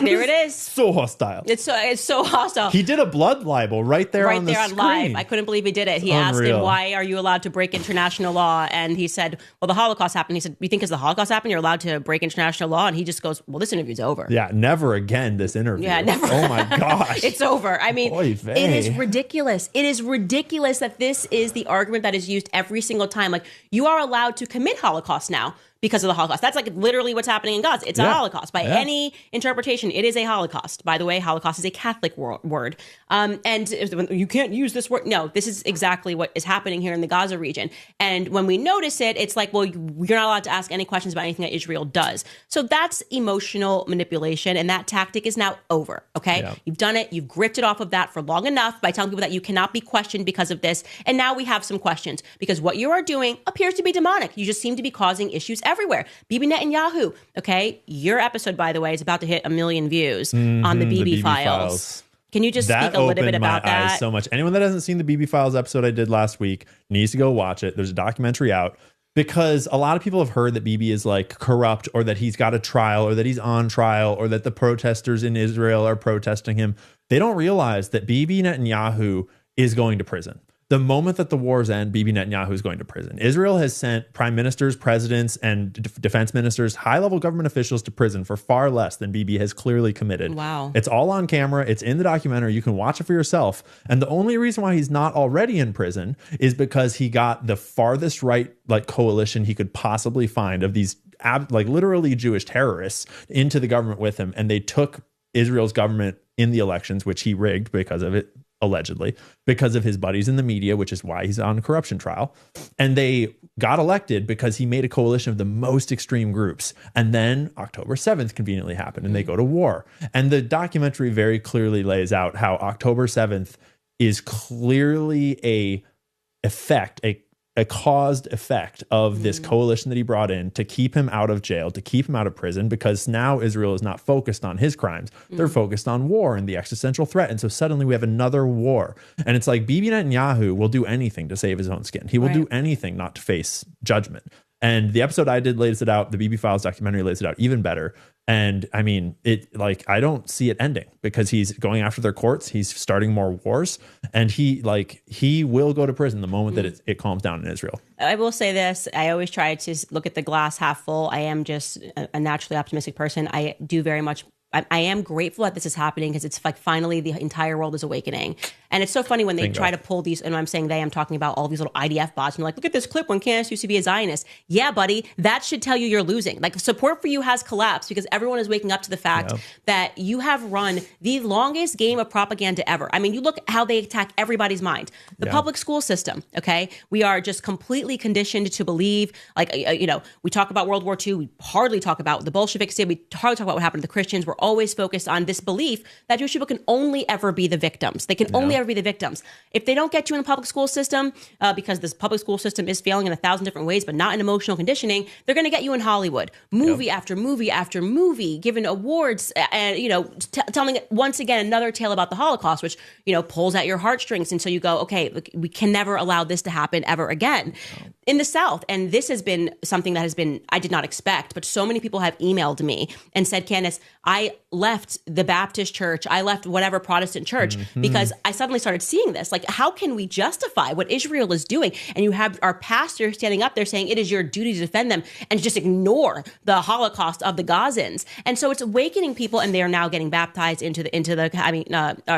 Speaker 1: There it is.
Speaker 2: So hostile.
Speaker 1: It's so hostile.
Speaker 2: He did a blood libel right there on the screen.
Speaker 1: Live. I couldn't believe he did it. He asked him, why are you allowed to break international law? And he said, well, the Holocaust happened. He said, you think because the Holocaust happened, you're allowed to break international law? And he just goes, well, this interview's over.
Speaker 2: Yeah, never again this interview.
Speaker 1: Yeah, never.
Speaker 2: Oh my gosh.
Speaker 1: It's over. I mean, it is ridiculous. It is ridiculous that this is the argument that is used every single time. You are allowed to commit Holocaust now because of the Holocaust. That's literally what's happening in Gaza. It's a Holocaust. By any interpretation, it is a Holocaust. By the way, Holocaust is a Catholic word. And you can't use this word. No, this is exactly what is happening here in the Gaza region. And when we notice it, it's like, well, you're not allowed to ask any questions about anything that Israel does. So that's emotional manipulation. And that tactic is now over. Okay. Yeah. You've done it. You've gripped it off of that for long enough by telling people that you cannot be questioned because of this. And now we have some questions because what you are doing appears to be demonic. You just seem to be causing issues everywhere. Bibi Netanyahu. Okay. Your episode, by the way, is about to hit 1 million views on the Bibi files. Can you just speak a little bit about that?
Speaker 2: Eyes so much. Anyone that hasn't seen the Bibi Files episode I did last week needs to go watch it. There's a documentary out because a lot of people have heard that Bibi is corrupt or that he's got a trial or that he's on trial or that the protesters in Israel are protesting him. They don't realize that Bibi Netanyahu is going to prison. The moment that the wars end, Bibi Netanyahu is going to prison. Israel has sent prime ministers, presidents, and defense ministers, high-level government officials to prison for far less than Bibi has clearly committed.
Speaker 1: Wow.
Speaker 2: It's all on camera. It's in the documentary. You can watch it for yourself. And the only reason why he's not already in prison is because he got the farthest right coalition he could possibly find of these literally Jewish terrorists into the government with him. And they took Israel's government in the elections, which he rigged because of it. Allegedly, because of his buddies in the media, which is why he's on a corruption trial. And they got elected because he made a coalition of the most extreme groups. And then October 7th conveniently happened and they go to war. And the documentary very clearly lays out how October 7th is clearly a a caused effect of this coalition that he brought in to keep him out of jail, to keep him out of prison, because now Israel is not focused on his crimes. They're focused on war and the existential threat. And so suddenly we have another war. And it's like Bibi Netanyahu will do anything to save his own skin. He will do anything not to face judgment. And the episode I did lays it out. The BB Files documentary lays it out even better. And I mean, I don't see it ending because he's going after their courts. He's starting more wars, and he will go to prison the moment that it calms down in Israel.
Speaker 1: I will say this. I always try to look at the glass half full. I am just a naturally optimistic person. I do very much. I am grateful that this is happening because it's like finally the entire world is awakening. And it's so funny when they try to pull these, and when I'm saying I'm talking about all these little IDF bots, and they're like, look at this clip when Candace used to be a Zionist. Yeah, buddy, that should tell you you're losing. Like, support for you has collapsed because everyone is waking up to the fact that you have run the longest game of propaganda ever. I mean, you look at how they attack everybody's mind. The public school system, okay? We are just completely conditioned to believe, like, we talk about World War II. We hardly talk about what the Bolsheviks did. We hardly talk about what happened to the Christians. We're always focused on this belief that Jewish people can only ever be the victims. They can only ever be the victims. If they don't get you in the public school system, because this public school system is failing in 1,000 different ways, but not in emotional conditioning, they're going to get you in Hollywood. Movie after movie after movie, given awards, and, telling once again another tale about the Holocaust, which, pulls at your heartstrings. And so you go, okay, look, we can never allow this to happen ever again. In the South, and this has been something that I did not expect, but so many people have emailed me and said, Candace, I left the Baptist church, I left whatever Protestant church, because I suddenly started seeing this. Like, how can we justify what Israel is doing? And you have our pastor standing up there saying it is your duty to defend them and just ignore the Holocaust of the Gazans. And so it's awakening people, and they are now getting baptized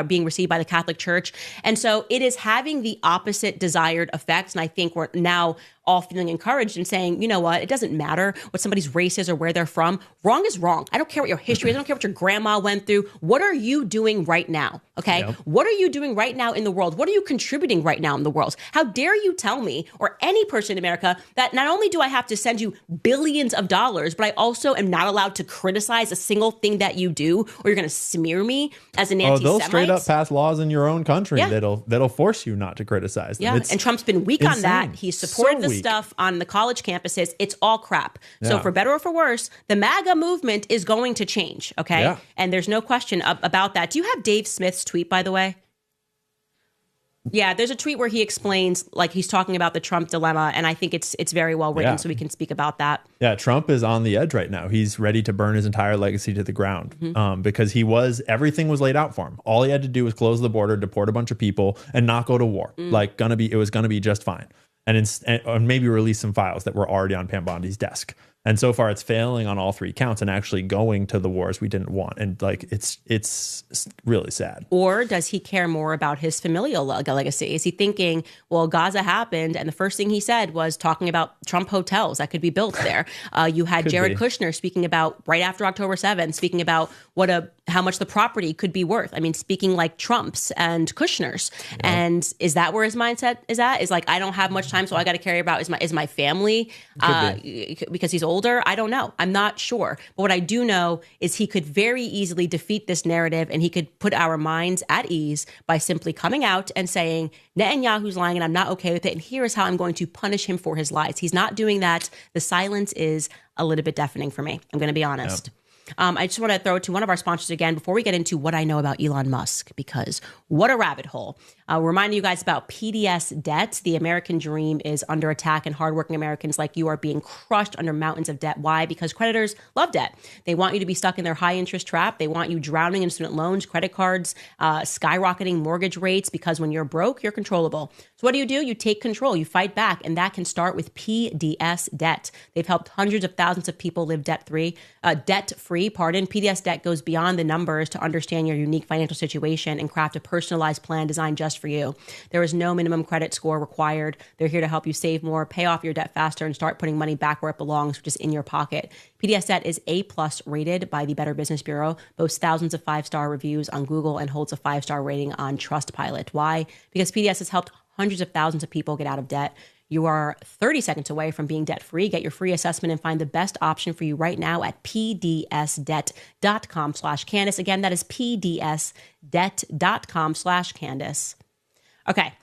Speaker 1: being received by the Catholic Church. And so it is having the opposite desired effects. And I think we're now all feeling encouraged and saying, you know what, it doesn't matter what somebody's race is or where they're from. Wrong is wrong. I don't care what your history is. I don't care what your grandma went through. What are you doing right now? Okay. Yep. What are you doing right now in the world? What are you contributing right now in the world? How dare you tell me, or any person in America, that not only do I have to send you billions of dollars, but I also am not allowed to criticize a single thing that you do, or you're going to smear me as an anti-Semite?
Speaker 2: They'll straight up pass laws in your own country that'll force you not to criticize them.
Speaker 1: Yeah, and Trump's been weak on that. He's supported the stuff on the college campuses. It's all crap. So for better or for worse, the MAGA movement is going to change, okay? Yeah. And there's no question about that. Do you have Dave Smith's tweet, by the way? Yeah, there's a tweet where he explains, like, he's talking about the Trump dilemma, and I think it's very well written, so we can speak about that.
Speaker 2: Yeah, Trump is on the edge right now. He's ready to burn his entire legacy to the ground because everything was laid out for him. All he had to do was close the border, deport a bunch of people, and not go to war. It was gonna be just fine. And maybe release some files that were already on Pam Bondi's desk. And so far, it's failing on all three counts and actually going to the wars we didn't want. And it's really sad.
Speaker 1: Or does he care more about his familial legacy? Is he thinking, well, Gaza happened, and the first thing he said was talking about Trump hotels that could be built there. You had Jared Kushner speaking about, right after October 7th, speaking about how much the property could be worth. I mean, speaking like Trump's and Kushner's. Yeah. And is that where his mindset is at? Is like, I don't have much time, so all I got to care about is my family because he's older. I don't know. I'm not sure. But what I do know is he could very easily defeat this narrative, and he could put our minds at ease by simply coming out and saying, Netanyahu's lying and I'm not okay with it, and here is how I'm going to punish him for his lies. He's not doing that. The silence is a little bit deafening for me. I'm going to be honest. Yep. I just want to throw it to one of our sponsors again before we get into what I know about Elon Musk, because what a rabbit hole. We're reminding you guys about PDS debt. The American dream is under attack, and hardworking Americans like you are being crushed under mountains of debt. Why? Because creditors love debt. They want you to be stuck in their high interest trap. They want you drowning in student loans, credit cards, skyrocketing mortgage rates, because when you're broke, you're controllable. So what do? You take control, you fight back, and that can start with PDS debt. They've helped hundreds of thousands of people live debt-free. PDS debt goes beyond the numbers to understand your unique financial situation and craft a personalized plan designed just for you. There is no minimum credit score required. They're here to help you save more, pay off your debt faster, and start putting money back where it belongs, which is in your pocket. PDS debt is A+ rated by the Better Business Bureau, boasts thousands of 5-star reviews on Google, and holds a 5-star rating on Trustpilot. Why? Because PDS has helped hundreds of thousands of people get out of debt. You are 30 seconds away from being debt-free. Get your free assessment and find the best option for you right now at pdsdebt.com/Candace. Again, that is pdsdebt.com/Candace. Okay.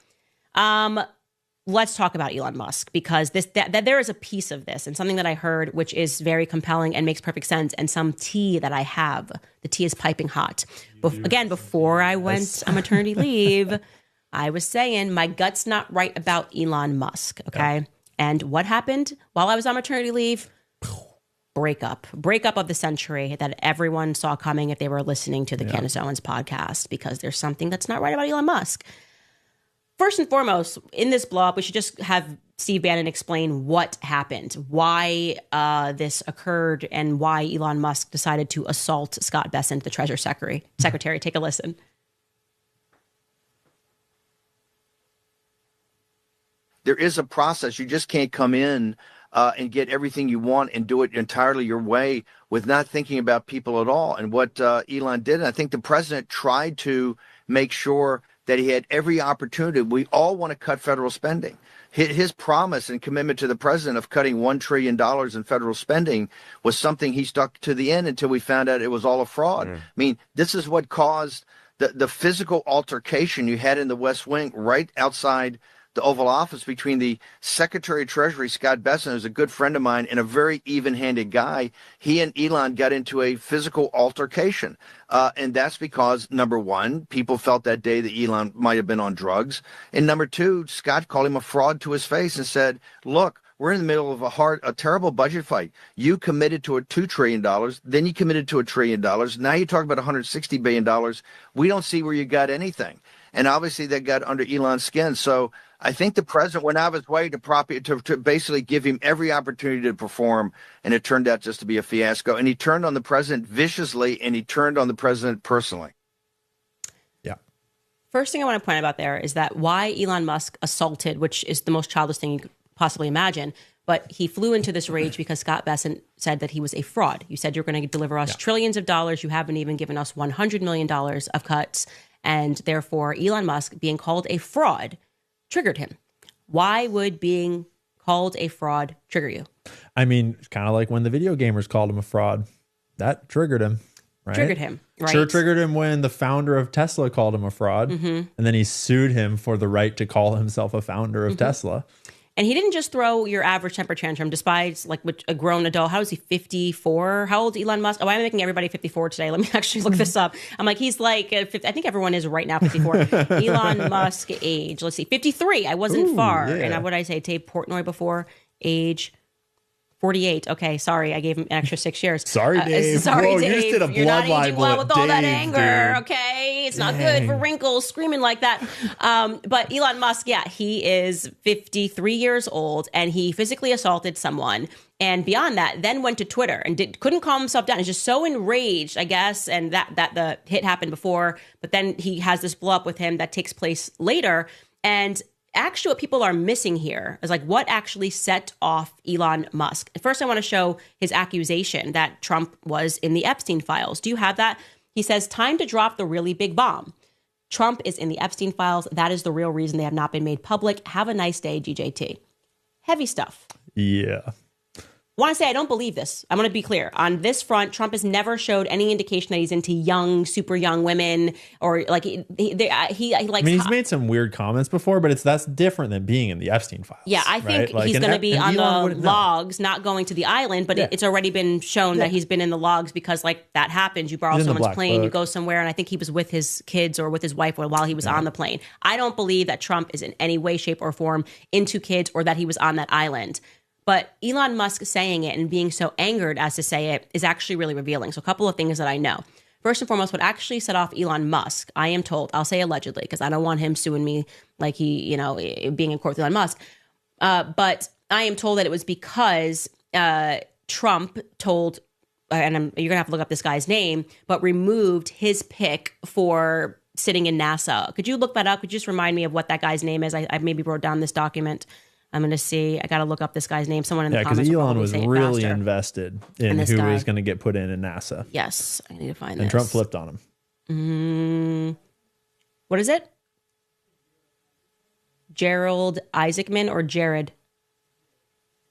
Speaker 1: let's talk about Elon Musk, because that there is a piece of this and something that I heard, which is very compelling and makes perfect sense. And some tea that I have, the tea is piping hot. Again, before I went on maternity leave, I was saying my gut's not right about Elon Musk. Okay. Yeah. And what happened while I was on maternity leave? Breakup of the century that everyone saw coming if they were listening to the Candace Owens podcast, because there's something that's not right about Elon Musk. First and foremost, in this blow up, we should just have Steve Bannon explain what happened, why this occurred, and why Elon Musk decided to assault Scott Bessent, the Treasury Secretary. Take a listen.
Speaker 12: There is a process. You just can't come in and get everything you want and do it entirely your way with not thinking about people at all. And what Elon did, and I think the president tried to make sure that he had every opportunity. We all want to cut federal spending. His promise and commitment to the president of cutting $1 trillion in federal spending was something he stuck to the end until we found out it was all a fraud. I mean, this is what caused the physical altercation you had in the West Wing right outside the Oval Office between the Secretary of Treasury, Scott Bessent, who's a good friend of mine and a very even-handed guy. He and Elon got into a physical altercation. And that's because, number one, people felt that day that Elon might have been on drugs. And number two, Scott called him a fraud to his face and said, look, we're in the middle of a terrible budget fight. You committed to $2 trillion, then you committed to $1 trillion. Now you talk about $160 billion. We don't see where you got anything. And obviously that got under Elon's skin. So I think the president went out of his way to basically give him every opportunity to perform, and it turned out just to be a fiasco. And he turned on the president viciously, and he turned on the president personally.
Speaker 2: Yeah.
Speaker 1: First thing I want to point out there is that why Elon Musk assaulted, which is the most childish thing you could possibly imagine, but he flew into this rage because Scott Bessent said that he was a fraud. You said you're going to deliver us trillions of dollars. You haven't even given us $100 million of cuts. And therefore, Elon Musk being called a fraud triggered him. Why would being called a fraud trigger you?
Speaker 2: I mean, it's kind of like when the video gamers called him a fraud. That triggered him, right?
Speaker 1: Triggered him, right?
Speaker 2: Sure triggered him when the founder of Tesla called him a fraud. And then he sued him for the right to call himself a founder of Tesla.
Speaker 1: And he didn't just throw your average temper tantrum, despite like a grown adult. How is he, 54? How old Elon Musk? Oh, I'm making everybody 54 today. Let me actually look this up. I'm like, he's like, I think everyone is right now 54. Elon Musk age. Let's see, 53. I wasn't far. Yeah. And what did I say? Dave Portnoy before age 48. Okay, sorry. I gave him an extra 6 years.
Speaker 2: Sorry, Dave.
Speaker 1: Sorry,
Speaker 2: Whoa,
Speaker 1: Dave.
Speaker 2: You just did a
Speaker 1: You're not
Speaker 2: bloodline
Speaker 1: aging well with all that
Speaker 2: Dave,
Speaker 1: anger,
Speaker 2: dude.
Speaker 1: okay? It's not good for wrinkles, screaming like that. But Elon Musk, he is 53 years old, and he physically assaulted someone. And beyond that, then went to Twitter and couldn't calm himself down. He's just so enraged, I guess, and that the hit happened before. But then he has this blow up with him that takes place later. And actually what people are missing here is like what actually set off Elon Musk. First, I want to show his accusation that Trump was in the Epstein files. Do you have that? He says, time to drop the really big bomb. Trump is in the Epstein files. That is the real reason they have not been made public. Have a nice day, GJT. Heavy stuff.
Speaker 2: Yeah.
Speaker 1: I want to say I don't believe this. I'm going to be clear. On this front, Trump has never showed any indication that he's into young, super young women, or like he likes.
Speaker 2: I mean, he's made some weird comments before, but that's different than being in the Epstein files.
Speaker 1: Yeah, I think
Speaker 2: right?
Speaker 1: he's going to be on the logs, not going to the island. But it's already been shown that he's been in the logs because, like, that happens. You borrow someone's plane, you go somewhere, and I think he was with his kids or with his wife while he was on the plane. I don't believe that Trump is in any way, shape, or form into kids or that he was on that island. But Elon Musk saying it and being so angered as to say it is actually really revealing. So a couple of things that I know. First and foremost, what actually set off Elon Musk, I am told, I'll say allegedly, because I don't want him suing me like he, being in court with Elon Musk. But I am told that it was because Trump told, and you're going to have to look up this guy's name, but removed his pick for sitting in NASA. Could you look that up? Could you just remind me of what that guy's name is? I maybe wrote down this document. I'm going to see. I got to look up this guy's name. Someone in the comments.
Speaker 2: Yeah, because Elon was really invested in who was going to get put in NASA.
Speaker 1: Yes, I need to find this.
Speaker 2: And Trump flipped on him.
Speaker 1: What is it? Gerald Isaacman or Jared?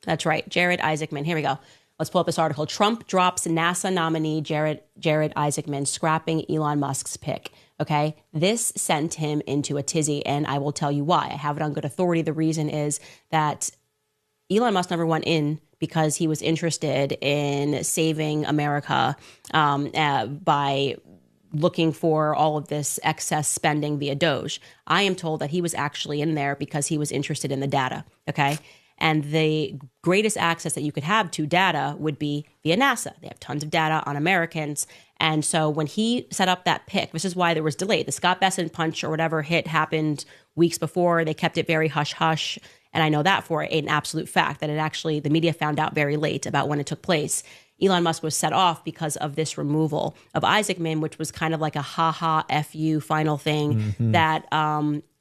Speaker 1: That's right, Jared Isaacman. Here we go. Let's pull up this article. Trump drops NASA nominee Jared Isaacman, scrapping Elon Musk's pick. Okay. This sent him into a tizzy, and I will tell you why. I have it on good authority. The reason is that Elon Musk never went in because he was interested in saving America by looking for all of this excess spending via Doge. I am told that he was actually in there because he was interested in the data. Okay. And the greatest access that you could have to data would be via NASA. They have tons of data on Americans. And so when he set up that pick, this is why there was delay. The Scott Bessent punch or whatever hit happened weeks before. They kept it very hush-hush. And I know that for an absolute fact, that it actually, the media found out very late about when it took place. Elon Musk was set off because of this removal of Isaacman, which was kind of like a ha-ha, F-you final thing that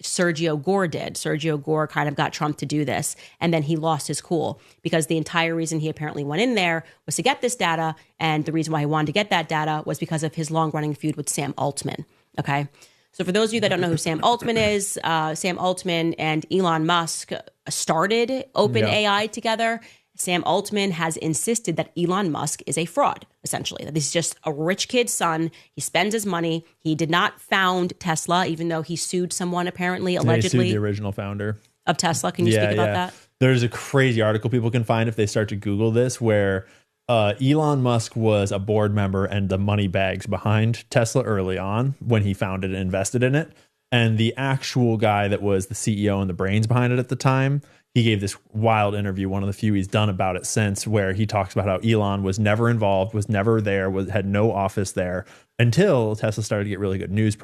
Speaker 1: Sergio Gore did. Sergio Gore kind of got Trump to do this, and then he lost his cool because the entire reason he apparently went in there was to get this data, and the reason why he wanted to get that data was because of his long-running feud with Sam Altman, okay? So for those of you that don't know who Sam Altman is, Sam Altman and Elon Musk started OpenAI together. Sam Altman has insisted that Elon Musk is a fraud, essentially. That he's just a rich kid's son. He spends his money. He did not found Tesla, even though he sued someone, apparently, allegedly.
Speaker 2: They sued the original founder
Speaker 1: of Tesla. Can you speak about that?
Speaker 2: There's a crazy article people can find if they start to Google this, where Elon Musk was a board member and the money bags behind Tesla early on when he founded and invested in it. And the actual guy that was the CEO and the brains behind it at the time, he gave this wild interview, one of the few he's done about it since, where he talks about how Elon was never involved, was never there, had no office there until Tesla started to get really good news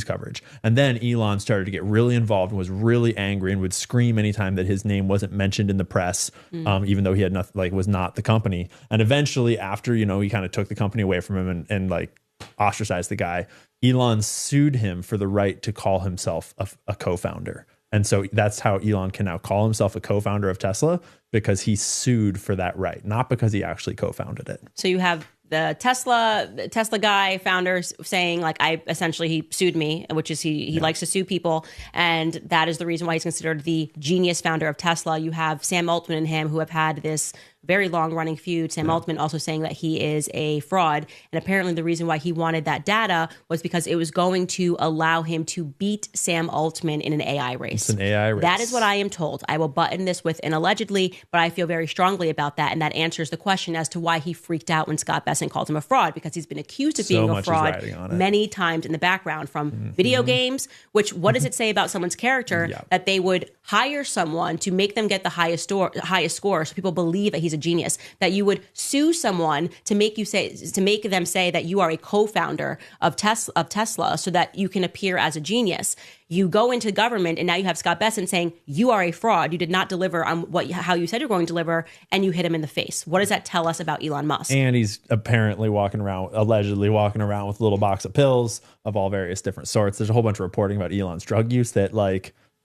Speaker 2: coverage. And then Elon started to get really involved and was really angry and would scream anytime that his name wasn't mentioned in the press, even though he had nothing, like, was not the company. And eventually, after, he kind of took the company away from him and like ostracized the guy, Elon sued him for the right to call himself a co-founder. And so that's how Elon can now call himself a co-founder of Tesla, because he sued for that right, not because he actually co-founded it.
Speaker 1: So you have the Tesla guy founders saying, like, he sued me, which is he likes to sue people. And that is the reason why he's considered the genius founder of Tesla. You have Sam Altman and him, who have had this very long-running feud. Sam Altman also saying that he is a fraud. And apparently the reason why he wanted that data was because it was going to allow him to beat Sam Altman in an AI race.
Speaker 2: It's an AI race.
Speaker 1: That is what I am told. I will button this with an allegedly, but I feel very strongly about that. And that answers the question as to why he freaked out when Scott Bessent called him a fraud, because he's been accused of being a fraud many times in the background, from video games, which, what does it say about someone's character that they would hire someone to make them get the highest score so people believe that he's a genius, that you would sue someone to make them say that you are a co-founder of Tesla so that you can appear as a genius. You go into government and now you have Scott Bessent saying you are a fraud. You did not deliver on how you said you're going to deliver, and you hit him in the face. What does that tell us about Elon Musk?
Speaker 2: And he's apparently allegedly walking around with a little box of pills of all various different sorts. There's a whole bunch of reporting about Elon's drug use that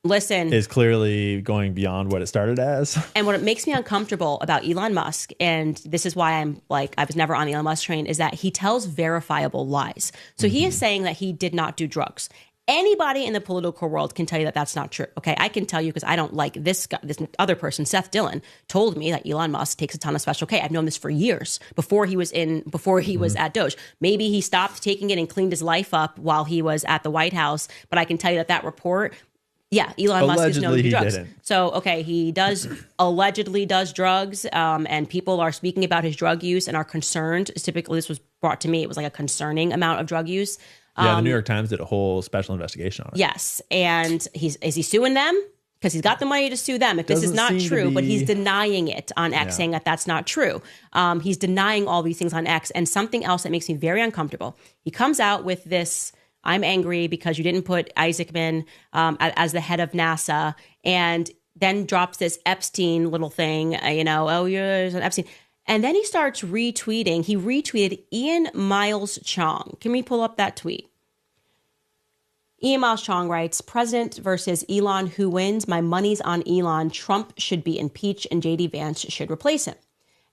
Speaker 2: is clearly going beyond what it started as. And
Speaker 1: what makes me uncomfortable about Elon Musk, and this is why I was never on the Elon Musk train, is that he tells verifiable lies. So he is saying that he did not do drugs. Anybody in the political world can tell you that that's not true. Okay, I can tell you, because I don't like this guy. This other person, Seth Dillon, told me that Elon Musk takes a ton of Special K. I've known this for years before he was at Doge. Maybe he stopped taking it and cleaned his life up while he was at the White House. But I can tell you that report. Yeah, Elon Musk is known to do drugs. So, okay, he allegedly does drugs, and people are speaking about his drug use and are concerned. Typically, this was brought to me. It was like a concerning amount of drug use.
Speaker 2: The New York Times did a whole special investigation on it.
Speaker 1: Yes, and is he suing them? Because he's got the money to sue them if this is not true, but he's denying it on X, saying that that's not true. He's denying all these things on X. And something else that makes me very uncomfortable, he comes out with this, I'm angry because you didn't put Isaacman as the head of NASA, and then drops this Epstein little thing, you're an Epstein. And then he starts retweeting. He retweeted Ian Miles Chong. Can we pull up that tweet? Ian Miles Chong writes, President versus Elon, who wins? My money's on Elon. Trump should be impeached and JD Vance should replace him.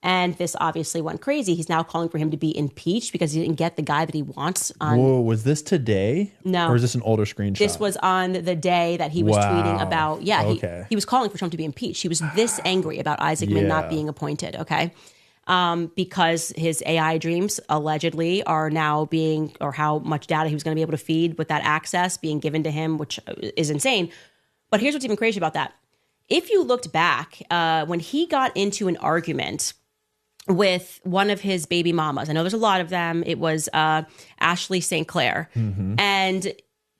Speaker 1: And this obviously went crazy. He's now calling for him to be impeached because he didn't get the guy that he wants.
Speaker 2: Whoa, was this today?
Speaker 1: No.
Speaker 2: Or is this an older screenshot?
Speaker 1: This was on the day that he was tweeting about, he was calling for Trump to be impeached. He was this angry about Isaacman not being appointed, okay? because his AI dreams allegedly are now being, or how much data he was going to be able to feed with that access being given to him, which is insane. But here's what's even crazy about that. If you looked back, when he got into an argument with one of his baby mamas, I know there's a lot of them. It was Ashley St. Clair. And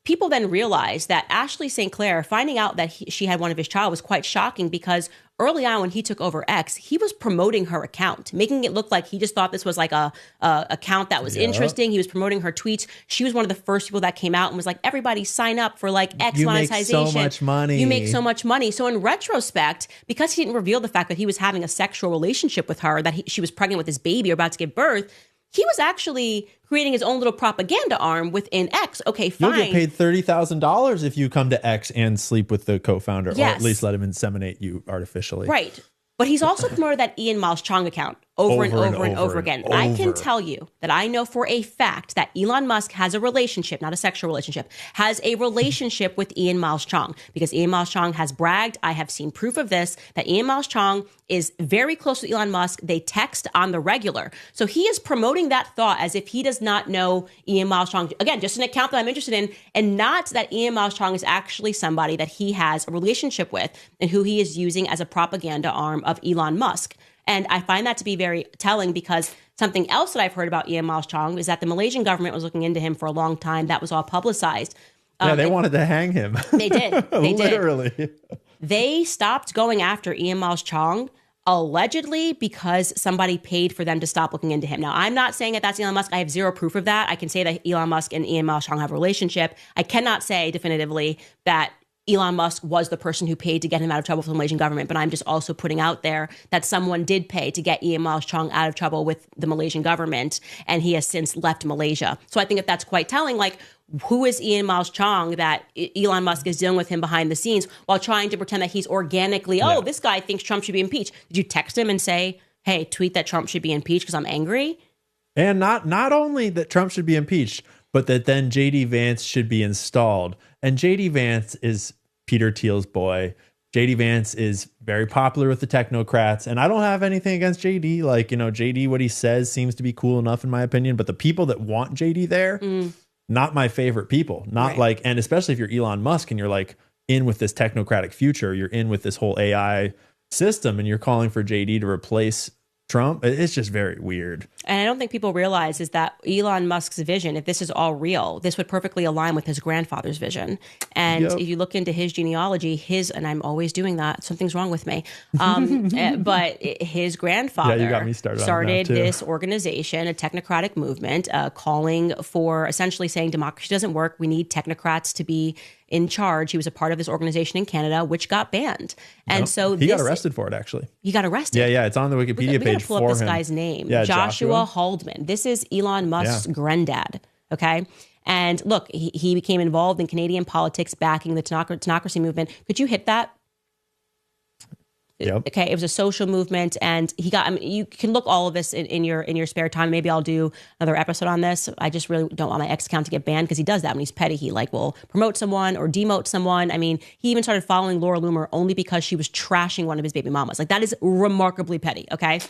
Speaker 1: people then realized that Ashley St. Clair, finding out that she had one of his child, was quite shocking, because early on when he took over X, he was promoting her account, making it look like he just thought this was like a account that was interesting. He was promoting her tweets. She was one of the first people that came out and was like, everybody sign up for like X monetization.
Speaker 2: You make so much money.
Speaker 1: You make so much money. So in retrospect, because he didn't reveal the fact that he was having a sexual relationship with her, that she was pregnant with his baby or about to give birth, he was actually creating his own little propaganda arm within X. Okay, fine.
Speaker 2: You'll get paid $30,000 if you come to X and sleep with the co-founder,
Speaker 1: Yes.
Speaker 2: or at least let him inseminate you artificially.
Speaker 1: Right. But he's also promoted that Ian Miles Chong account over and over again. I can tell you that I know for a fact that Elon Musk has a relationship, not a sexual relationship, has a relationship with Ian Miles Chong, because Ian Miles Chong has bragged, I have seen proof of this, that Ian Miles Chong is very close to Elon Musk. They text on the regular. So he is promoting that thought as if he does not know Ian Miles Chong. Again, just an account that I'm interested in, and not that Ian Miles Chong is actually somebody that he has a relationship with and who he is using as a propaganda arm of Elon Musk. And I find that to be very telling, because something else that I've heard about Ian Miles Chong is that the Malaysian government was looking into him for a long time. That was all publicized.
Speaker 2: Yeah, they wanted to hang him.
Speaker 1: They did. They
Speaker 2: Literally.
Speaker 1: did. They stopped going after Ian Miles Chong allegedly because somebody paid for them to stop looking into him. Now, I'm not saying that that's Elon Musk. I have zero proof of that. I can say that Elon Musk and Ian Miles Chong have a relationship. I cannot say definitively that Elon Musk was the person who paid to get him out of trouble with the Malaysian government, but I'm just also putting out there that someone did pay to get Ian Miles Chong out of trouble with the Malaysian government, and he has since left Malaysia. So I think that that's quite telling. Like, who is Ian Miles Chong that Elon Musk is dealing with him behind the scenes while trying to pretend that he's organically, this guy thinks Trump should be impeached. Did you text him and say, hey, tweet that Trump should be impeached because I'm angry?
Speaker 2: And not only that Trump should be impeached, but that then J.D. Vance should be installed. And J.D. Vance is Peter Thiel's boy. J.D. Vance is very popular with the technocrats. And I don't have anything against J.D. Like, J.D., what he says seems to be cool enough in my opinion. But the people that want J.D. there, not my favorite people. Not like, and especially if you're Elon Musk and you're like in with this technocratic future, you're in with this whole AI system and you're calling for J.D. to replace Trump. It's just very weird.
Speaker 1: And I don't think people realize is that Elon Musk's vision, if this is all real, this would perfectly align with his grandfather's vision. And if you look into his genealogy, and I'm always doing that, something's wrong with me. But his grandfather
Speaker 2: you got me
Speaker 1: started this organization, a technocratic movement, calling for essentially saying democracy doesn't work. We need technocrats to be in charge. He was a part of this organization in Canada, which got banned. And so
Speaker 2: he got arrested for it, actually.
Speaker 1: He got arrested?
Speaker 2: Yeah. It's on the Wikipedia page
Speaker 1: pull up this guy's name.
Speaker 2: Yeah,
Speaker 1: Joshua Haldeman. This is Elon Musk's granddad. Okay. And look, he became involved in Canadian politics, backing the technocracy movement. Could you hit that?
Speaker 2: Yep.
Speaker 1: Okay, it was a social movement, and he got. I mean, you can look all of this in your spare time. Maybe I'll do another episode on this. I just really don't want my ex account to get banned because he does that when he's petty. He will promote someone or demote someone. I mean, he even started following Laura Loomer only because she was trashing one of his baby mamas. Like, that is remarkably petty. Okay,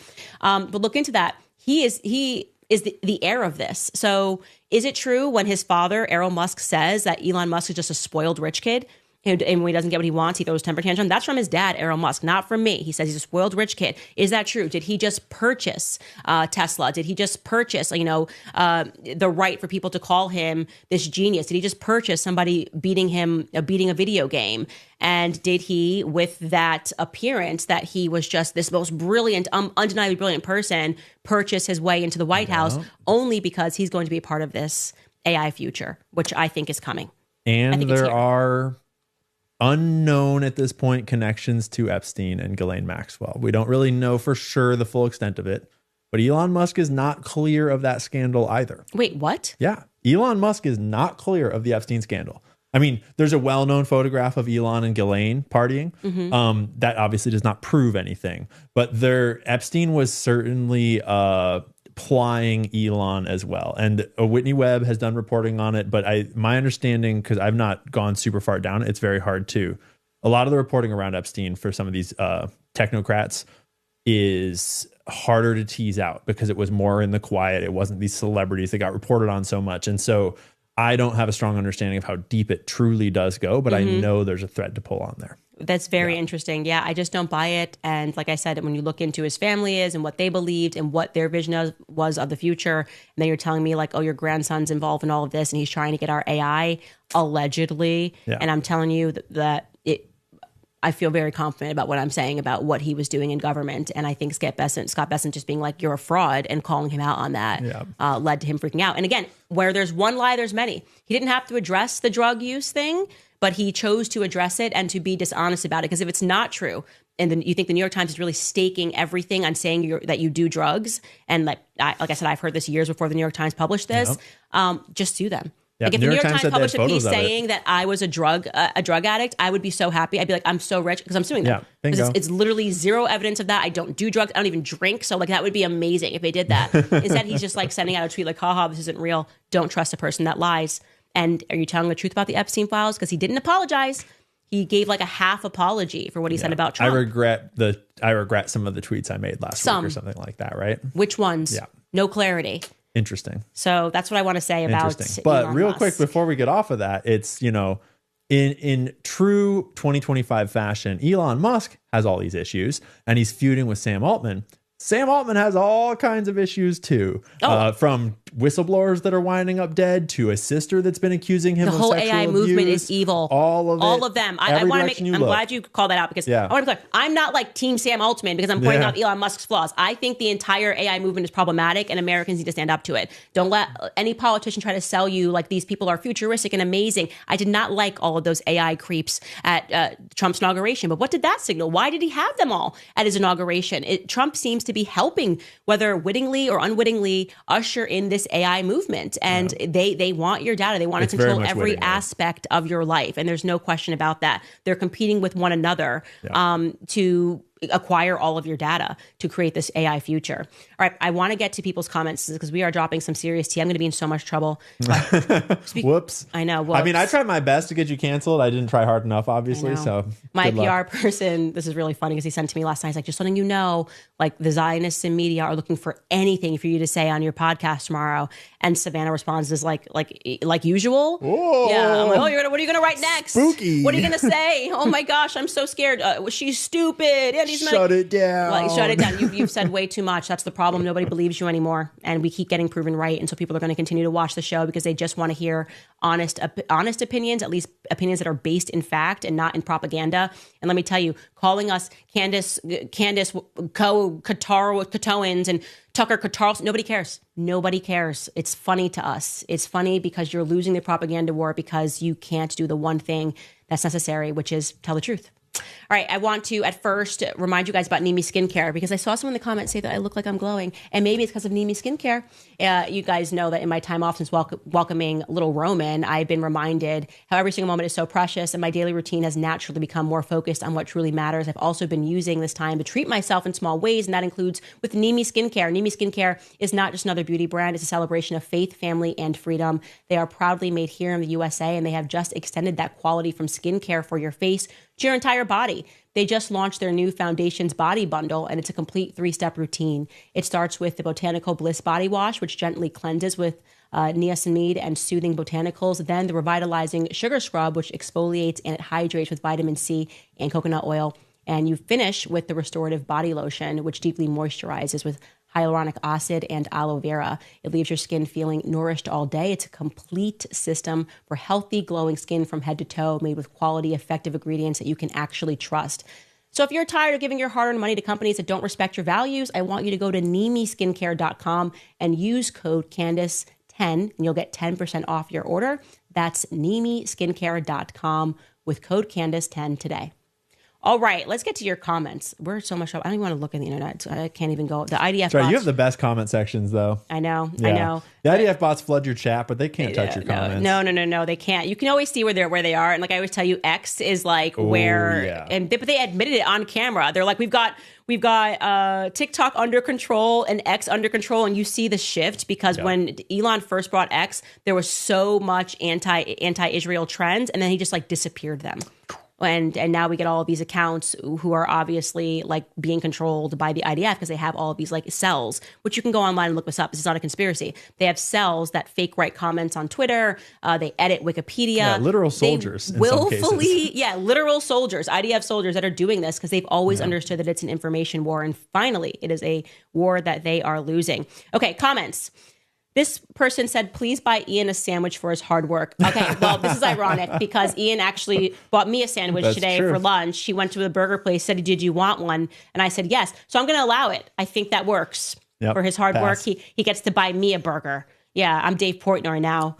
Speaker 1: but look into that. He is the heir of this. So is it true when his father, Elon Musk, says that Elon Musk is just a spoiled rich kid? And when he doesn't get what he wants, he throws temper tantrum? That's from his dad, Elon Musk, not from me. He says he's a spoiled rich kid. Is that true? Did he just purchase Tesla? Did he just purchase, the right for people to call him this genius? Did he just purchase somebody beating a video game? And did he, with that appearance that he was just this most brilliant, undeniably brilliant person, purchase his way into the White House only because he's going to be a part of this AI future, which I think is coming?
Speaker 2: And there are unknown at this point connections to Epstein and Ghislaine Maxwell. We don't really know for sure the full extent of it, but Elon Musk is not clear of that scandal either.
Speaker 1: Wait, what?
Speaker 2: Yeah. Elon Musk is not clear of the Epstein scandal. I mean, there's a well-known photograph of Elon and Ghislaine partying. That obviously does not prove anything, but Epstein was certainly plying Elon as well. And Whitney Webb has done reporting on it, but my understanding, because I've not gone super far down, it's very hard to. A lot of the reporting around Epstein for some of these technocrats is harder to tease out because it was more in the quiet. It wasn't these celebrities that got reported on so much. And so I don't have a strong understanding of how deep it truly does go, but I know there's a thread to pull on there.
Speaker 1: That's very interesting. Yeah, I just don't buy it. And like I said, when you look into his family is and what they believed and what their vision was of the future, and then you're telling me like, oh, your grandson's involved in all of this and he's trying to get our AI allegedly. Yeah. And I'm telling you that I feel very confident about what I'm saying about what he was doing in government. And I think Scott Bessent just being like, you're a fraud and calling him out on that led to him freaking out. And again, where there's one lie, there's many. He didn't have to address the drug use thing, but he chose to address it and to be dishonest about it. Because if it's not true, and then you think the New York Times is really staking everything on saying that you do drugs, and like I said, I've heard this years before the New York Times published this, just sue them.
Speaker 2: Yeah,
Speaker 1: like if the New York Times published a piece saying that I was a drug addict, I would be so happy. I'd be like, I'm so rich because I'm suing them. Because it's literally zero evidence of that. I don't do drugs. I don't even drink. So like that would be amazing if they did that. Instead, he's just like sending out a tweet like, haha, this isn't real. Don't trust a person that lies. And are you telling the truth about the Epstein files? Because he didn't apologize. He gave like a half apology for what he said about Trump.
Speaker 2: I regret some of the tweets I made last week or something like that, right?
Speaker 1: Which ones?
Speaker 2: Yeah.
Speaker 1: No clarity.
Speaker 2: Interesting.
Speaker 1: So that's what I want to say about
Speaker 2: But
Speaker 1: Elon
Speaker 2: real
Speaker 1: Musk.
Speaker 2: quick, before we get off of that, it's, in true 2025 fashion, Elon Musk has all these issues and he's feuding with Sam Altman. Sam Altman has all kinds of issues too, from whistleblowers that are winding up dead to a sister that's been accusing him of sexual abuse. The whole AI movement is
Speaker 1: evil.
Speaker 2: All of it.
Speaker 1: All of them. I want to I'm glad you called that out because I want to be clear. I'm not like Team Sam Altman because I'm pointing out Elon Musk's flaws. I think the entire AI movement is problematic and Americans need to stand up to it. Don't let any politician try to sell you like these people are futuristic and amazing. I did not like all of those AI creeps at Trump's inauguration. But what did that signal? Why did he have them all at his inauguration? Trump seems to be helping, whether wittingly or unwittingly, usher in this AI movement. And they want your data. They want to control every aspect of your life. And there's no question about that. They're competing with one another to acquire all of your data to create this AI future. All right, I want to get to people's comments because we are dropping some serious tea. I'm going to be in so much trouble.
Speaker 2: Whoops.
Speaker 1: I know. Whoops.
Speaker 2: I mean, I tried my best to get you canceled. I didn't try hard enough, obviously. So
Speaker 1: my PR person, this is really funny because he sent to me last night. He's like, just letting you know, like the Zionists and media are looking for anything for you to say on your podcast tomorrow. And Savannah responds is like usual.
Speaker 2: Whoa.
Speaker 1: Yeah. I'm like, what are you going to write next?
Speaker 2: Spooky.
Speaker 1: What are you going to say? Oh my gosh, I'm so scared. She's stupid. Yeah,
Speaker 2: shut it down.
Speaker 1: Well, shut it down. You've said way too much. That's the problem. Nobody believes you anymore. And we keep getting proven right. And so people are going to continue to watch the show because they just want to hear honest opinions, at least opinions that are based in fact and not in propaganda. And let me tell you, calling us Candace Owens and Tucker Carlson, nobody cares. Nobody cares. It's funny to us. It's funny because you're losing the propaganda war because you can't do the one thing that's necessary, which is tell the truth. All right, I want to at first remind you guys about Nimi Skincare because I saw someone in the comments say that I look like I'm glowing, and maybe it's because of Nimi Skincare. You guys know that in my time off since welcoming little Roman, I've been reminded how every single moment is so precious, and my daily routine has naturally become more focused on what truly matters. I've also been using this time to treat myself in small ways, and that includes with Nimi Skincare. Nimi Skincare is not just another beauty brand. It's a celebration of faith, family, and freedom. They are proudly made here in the USA, and they have just extended that quality from skincare for your face to your entire body. They just launched their new Foundations Body Bundle, and it's a complete 3-step routine. It starts with the Botanical Bliss Body Wash, which gently cleanses with niacinamide and soothing botanicals. Then the Revitalizing Sugar Scrub, which exfoliates and it hydrates with vitamin C and coconut oil. And you finish with the Restorative Body Lotion, which deeply moisturizes with hyaluronic acid and aloe vera. It leaves your skin feeling nourished all day. It's a complete system for healthy, glowing skin from head to toe, made with quality, effective ingredients that you can actually trust. So if you're tired of giving your hard-earned money to companies that don't respect your values, I want you to go to NimiSkincare.com and use code Candace10, and you'll get 10% off your order. That's NimiSkincare.com with code Candace10 today. All right, let's get to your comments. We're so much. I don't even want to look at the internet. So I can't even go. The IDF bots.
Speaker 2: You have the best comment sections, though.
Speaker 1: I know. Yeah. I know.
Speaker 2: The IDF bots flood your chat, but they can't touch your comments.
Speaker 1: No. They can't. You can always see where they are. And like I always tell you, X is like where. Yeah. But they admitted it on camera. They're like, we've got TikTok under control and X under control, and you see the shift because when Elon first brought X, there was so much anti-Israel trends, and then he just like disappeared them. And now we get all of these accounts who are obviously like being controlled by the IDF because they have all of these like cells, which you can go online and look this up. This is not a conspiracy. They have cells that fake write comments on Twitter. They edit Wikipedia.
Speaker 2: Yeah, literal soldiers.
Speaker 1: They willfully, literal soldiers, IDF soldiers that are doing this because they've always understood that it's an information war. And finally, it is a war that they are losing. Okay, comments. This person said, please buy Ian a sandwich for his hard work. Okay, well, this is ironic because Ian actually bought me a sandwich today for lunch. He went to the burger place, said, did you want one? And I said, yes. So I'm going to allow it. I think that works for his hard work. He gets to buy me a burger. Yeah, I'm Dave Portnoy now.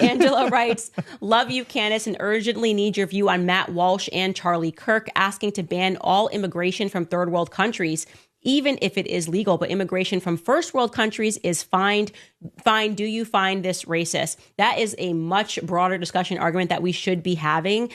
Speaker 1: Angela writes, love you, Candace, and urgently need your view on Matt Walsh and Charlie Kirk asking to ban all immigration from third world countries, even if it is legal, but immigration from first world countries is fine. Do you find this racist? That is a much broader discussion argument that we should be having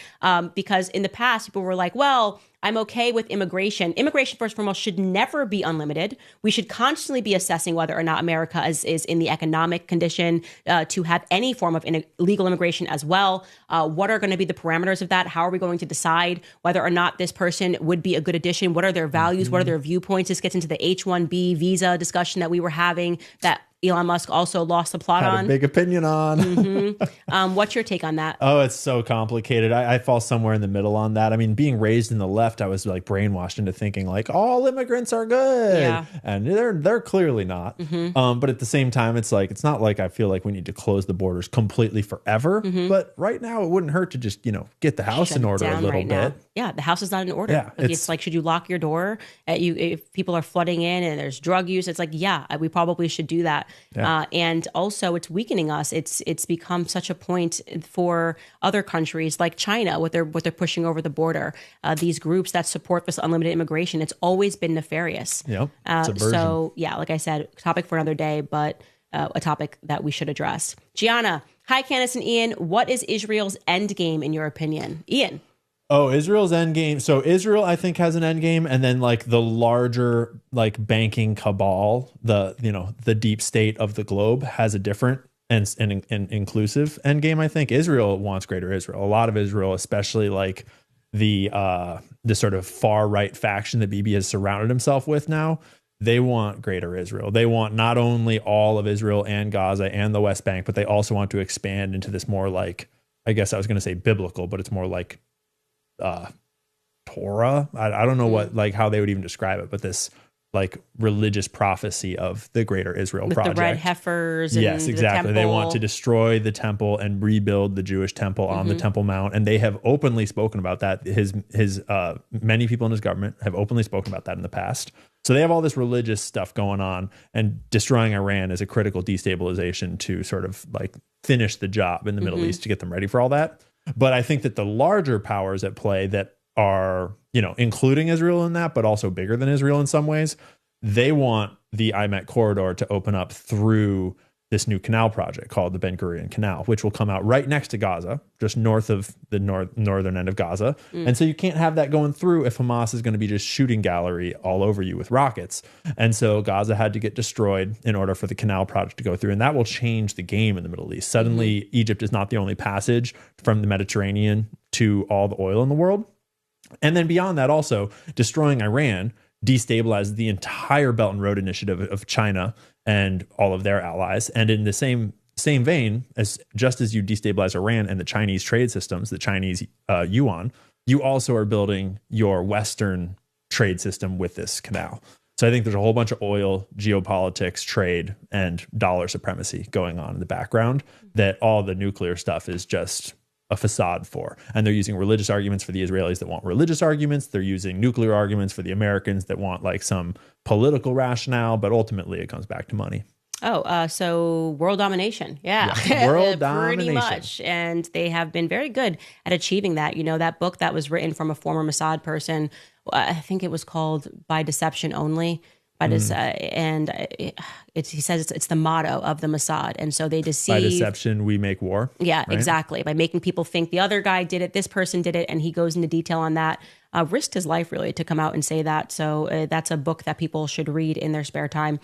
Speaker 1: because in the past, people were like, well, I'm okay with immigration. Immigration, first and foremost, should never be unlimited. We should constantly be assessing whether or not America is in the economic condition to have any form of legal immigration as well. What are going to be the parameters of that? How are we going to decide whether or not this person would be a good addition? What are their values? What are their viewpoints? This gets into the H-1B visa discussion that we were having that Elon Musk also lost the plot
Speaker 2: Had
Speaker 1: on.
Speaker 2: a big opinion on.
Speaker 1: What's your take on that?
Speaker 2: Oh, it's so complicated. I fall somewhere in the middle on that. I mean, being raised in the left, I was like brainwashed into thinking like all immigrants are good, and they're clearly not. But at the same time, it's like it's not like I feel like we need to close the borders completely forever. But right now, it wouldn't hurt to just get the house in order a little bit.
Speaker 1: Yeah, the house is not in order.
Speaker 2: Yeah,
Speaker 1: it's like, should you lock your door if people are flooding in and there's drug use? It's like, we probably should do that.
Speaker 2: Yeah.
Speaker 1: And also it's weakening us. It's become such a point for other countries like China, what they're pushing over the border. These groups that support this unlimited immigration, it's always been nefarious.
Speaker 2: Yep.
Speaker 1: So like I said, topic for another day, but a topic that we should address. Gianna, hi, Candace and Ian. What is Israel's end game in your opinion? Ian.
Speaker 2: Oh, Israel's end game. So Israel, I think, has an end game, and then like the larger like banking cabal, the deep state of the globe has a different and inclusive end game. I think Israel wants greater Israel. A lot of Israel, especially like the sort of far right faction that Bibi has surrounded himself with now. They want greater Israel. They want not only all of Israel and Gaza and the West Bank, but they also want to expand into this more like, I guess I was going to say biblical, but it's more like Torah. I don't know what like how they would even describe it, but this like religious prophecy of the greater Israel
Speaker 1: with
Speaker 2: project.
Speaker 1: The red heifers. And
Speaker 2: yes, exactly.
Speaker 1: The
Speaker 2: they want to destroy the temple and rebuild the Jewish temple on the Temple Mount, and they have openly spoken about that. His many people in his government have openly spoken about that in the past. So they have all this religious stuff going on, and destroying Iran is a critical destabilization to sort of like finish the job in the Middle East to get them ready for all that. But I think that the larger powers at play that are, including Israel in that, but also bigger than Israel in some ways, they want the IMEC corridor to open up through this new canal project called the Ben Gurion Canal, which will come out right next to Gaza, just north of the northern end of Gaza. And so you can't have that going through if Hamas is going to be just shooting gallery all over you with rockets. And so Gaza had to get destroyed in order for the canal project to go through. And that will change the game in the Middle East. Suddenly, Egypt is not the only passage from the Mediterranean to all the oil in the world. And then beyond that, also destroying Iran destabilizes the entire Belt and Road Initiative of China and all of their allies. And in the same vein, just as you destabilize Iran and the Chinese trade systems, the Chinese yuan, you also are building your Western trade system with this canal. So I think there's a whole bunch of oil, geopolitics, trade, and dollar supremacy going on in the background that all the nuclear stuff is just a facade for. And they're using religious arguments for the Israelis that want religious arguments. They're using nuclear arguments for the Americans that want like some political rationale, but ultimately it comes back to money.
Speaker 1: So world domination. Yeah.
Speaker 2: World domination.
Speaker 1: Pretty much. And they have been very good at achieving that. That book that was written from a former Mossad person, I think it was called By Deception Only. He says it's the motto of the Mossad. And so they deceive.
Speaker 2: By deception, we make war.
Speaker 1: Yeah,
Speaker 2: right?
Speaker 1: Exactly. By making people think the other guy did it, this person did it, and he goes into detail on that. risked his life really to come out and say that. So that's a book that people should read in their spare time.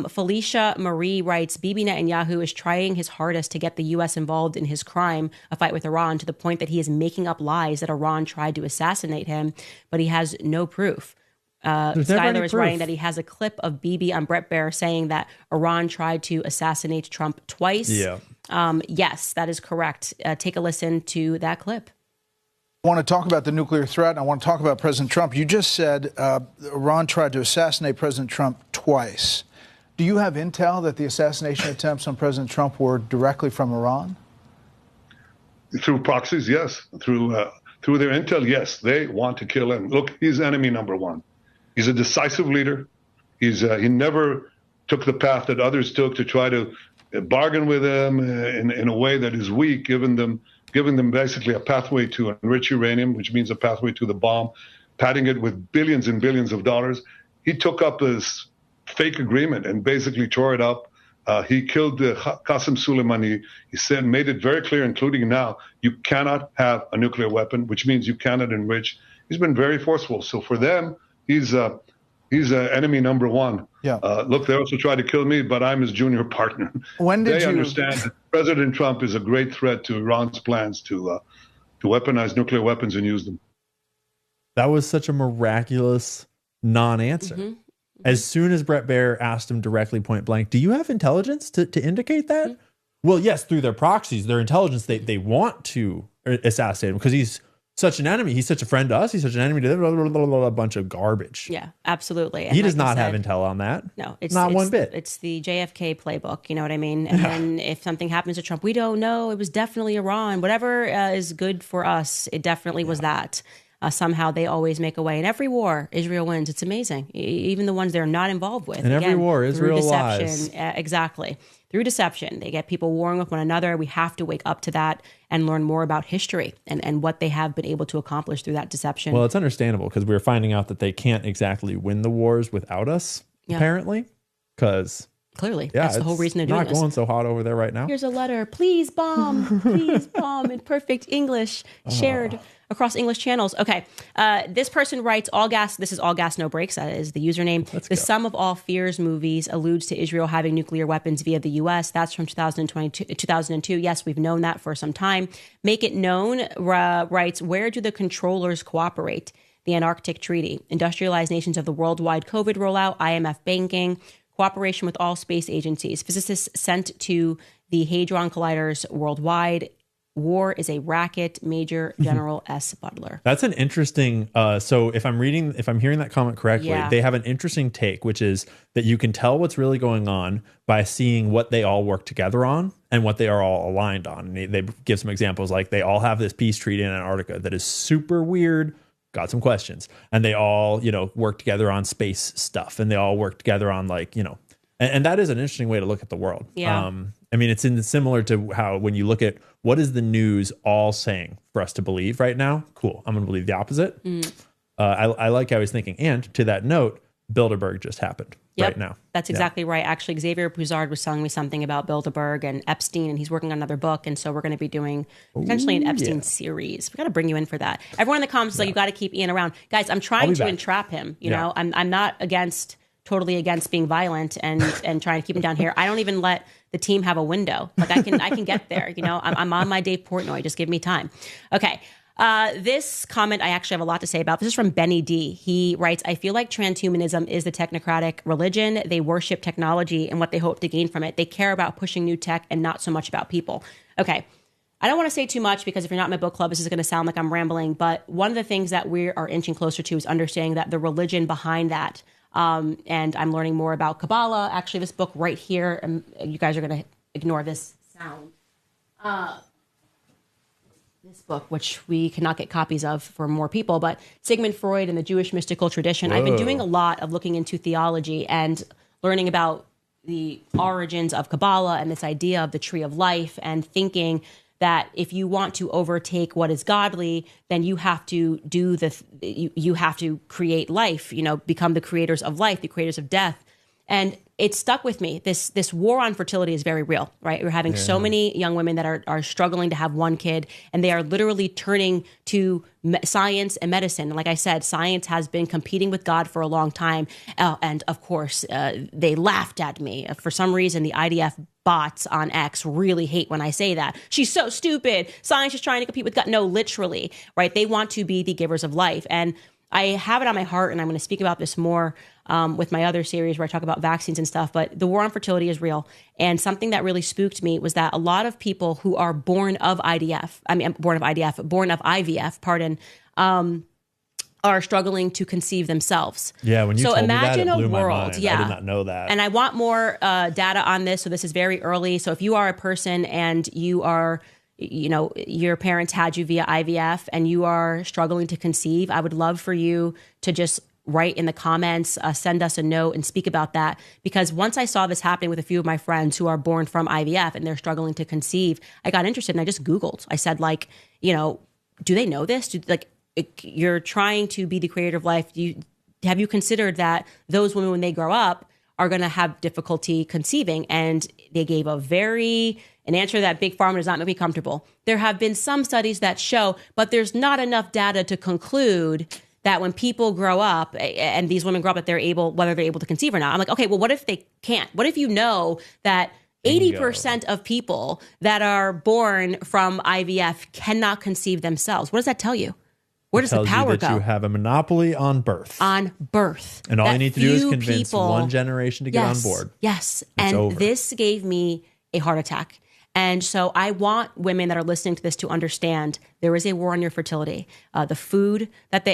Speaker 1: Felicia Marie writes, Bibi Netanyahu is trying his hardest to get the U.S. involved in his crime, a fight with Iran, to the point that he is making up lies that Iran tried to assassinate him, but he has no proof. Skylar is writing that he has a clip of Bibi on Bret Baier saying that Iran tried to assassinate Trump twice.
Speaker 2: Yeah.
Speaker 1: Yes, that is correct. Take a listen to that clip.
Speaker 13: I want to talk about the nuclear threat, and I want to talk about President Trump. You just said Iran tried to assassinate President Trump twice. Do you have intel that the assassination attempts on President Trump were directly from Iran?
Speaker 10: Through proxies, yes. Through their intel, yes. They want to kill him. Look, he's enemy number one. He's a decisive leader. He never took the path that others took to try to bargain with him in a way that is weak, giving them basically a pathway to enrich uranium, which means a pathway to the bomb, padding it with billions and billions of dollars. He took up this fake agreement and basically tore it up. He killed Qasem Soleimani. He made it very clear, including now, you cannot have a nuclear weapon, which means you cannot enrich. He's been very forceful. So for them, he's enemy number one.
Speaker 13: Yeah.
Speaker 10: Look, they also tried to kill me, but I'm his junior partner.
Speaker 13: When did
Speaker 10: they understand that President Trump is a great threat to Iran's plans to weaponize nuclear weapons and use them.
Speaker 2: That was such a miraculous non-answer.
Speaker 1: Mm-hmm.
Speaker 2: As soon as Bret Baier asked him directly, point blank, do you have intelligence to indicate that? Mm-hmm. Well, yes, through their proxies, their intelligence, they want to assassinate him because he's such an enemy. He's such a friend to us. He's such an enemy to them. Blah, blah, blah, blah, a bunch of garbage.
Speaker 1: Yeah, absolutely. And
Speaker 2: he does not have intel on that.
Speaker 1: No,
Speaker 2: it's not one bit.
Speaker 1: It's the JFK playbook. You know what I mean? And then if something happens to Trump, we don't know. It was definitely Iran. Whatever is good for us, it definitely was that. Somehow they always make a way. In every war, Israel wins. It's amazing. Even the ones they're not involved with.
Speaker 2: In every war, Israel lies.
Speaker 1: Exactly. Through deception, they get people warring with one another. We have to wake up to that and learn more about history and what they have been able to accomplish through that deception.
Speaker 2: Well, it's understandable because we're finding out that they can't exactly win the wars without us, apparently. Because
Speaker 1: clearly, that's the whole reason they're doing this.
Speaker 2: It's not going so hot over there right now.
Speaker 1: Here's a letter. Please bomb. Please bomb in perfect English, shared across English channels. Okay. This person writes, all gas. This is All Gas No Breaks. That is the username. The Sum of All Fears movies alludes to Israel having nuclear weapons via the U.S. That's from 2002. Yes, we've known that for some time. Make It Known writes, where do the controllers cooperate? The Antarctic Treaty, industrialized nations of the worldwide COVID rollout, IMF banking, cooperation with all space agencies, physicists sent to the Hadron Colliders worldwide. War is a racket, Major General S. Butler.
Speaker 2: That's an interesting, so if I'm hearing that comment correctly, they have an interesting take, which is that you can tell what's really going on by seeing what they all work together on and what they are all aligned on. And they give some examples, like they all have this peace treaty in Antarctica that is super weird, got some questions, and they all, work together on space stuff, and they all work together on and that is an interesting way to look at the world.
Speaker 1: Yeah.
Speaker 2: I mean, it's similar to how when you look at what is the news all saying for us to believe right now, cool, I'm going to believe the opposite. I like how he's thinking. And to that note, Bilderberg just happened right now.
Speaker 1: That's exactly right. Actually, Xavier Buzard was telling me something about Bilderberg and Epstein, and he's working on another book. And so we're going to be doing potentially an Epstein series. We got to bring you in for that. Everyone in the comments is like, you got to keep Ian around. Guys, I'm trying to entrap him. You know, I'm not totally against being violent and trying to keep him down here. I don't even let the team have a window. Like I can get there. I'm on my Dave Portnoy. Just give me time. Okay. This comment I actually have a lot to say about. This is from Benny D. He writes, I feel like transhumanism is the technocratic religion. They worship technology and what they hope to gain from it. They care about pushing new tech and not so much about people. Okay. I don't want to say too much because if you're not in my book club, this is going to sound like I'm rambling. But one of the things that we are inching closer to is understanding that the religion behind that. And I'm learning more about Kabbalah. Actually, this book right here, you guys are going to ignore this sound. This book, which we cannot get copies of for more people, but Sigmund Freud and the Jewish mystical tradition. Whoa. I've been doing a lot of looking into theology and learning about the origins of Kabbalah and this idea of the tree of life, and thinking that if you want to overtake what is godly, then you have to you have to create life, become the creators of life, the creators of death. And it stuck with me. This war on fertility is very real, right? We're having so many young women that are struggling to have one kid, and they are literally turning to science and medicine. And like I said, science has been competing with God for a long time. And of course, they laughed at me. For some reason, the IDF bots on X really hate when I say that. She's so stupid. Science is trying to compete with God. No, literally, right? They want to be the givers of life. And I have it on my heart, and I'm going to speak about this more with my other series where I talk about vaccines and stuff, but the war on fertility is real. And something that really spooked me was that a lot of people who are born of IVF, are struggling to conceive themselves.
Speaker 2: Yeah, when you told me that, it blew
Speaker 1: my
Speaker 2: mind. I did not know that.
Speaker 1: And I want more data on this, so this is very early. So if you are a person and you are, your parents had you via IVF and you are struggling to conceive, I would love for you to just write in the comments, send us a note and speak about that. Because once I saw this happening with a few of my friends who are born from IVF and they're struggling to conceive, I got interested and I just Googled. I said, do they know this? You're trying to be the creator of life. Have you considered that those women, when they grow up, are going to have difficulty conceiving? And they gave an answer that Big Pharma does not make me comfortable. There have been some studies that show, but there's not enough data to conclude that when people grow up and these women grow up, that whether they're able to conceive or not. I'm like, okay, well, what if they can't? What if you know that 80% of people that are born from IVF cannot conceive themselves? What does that tell you? Where does the power go?
Speaker 2: You have a monopoly on birth.
Speaker 1: On birth.
Speaker 2: And all you need to do is convince one generation to get on board.
Speaker 1: Yes. And this gave me a heart attack. And so I want women that are listening to this to understand there is a war on your fertility. The food what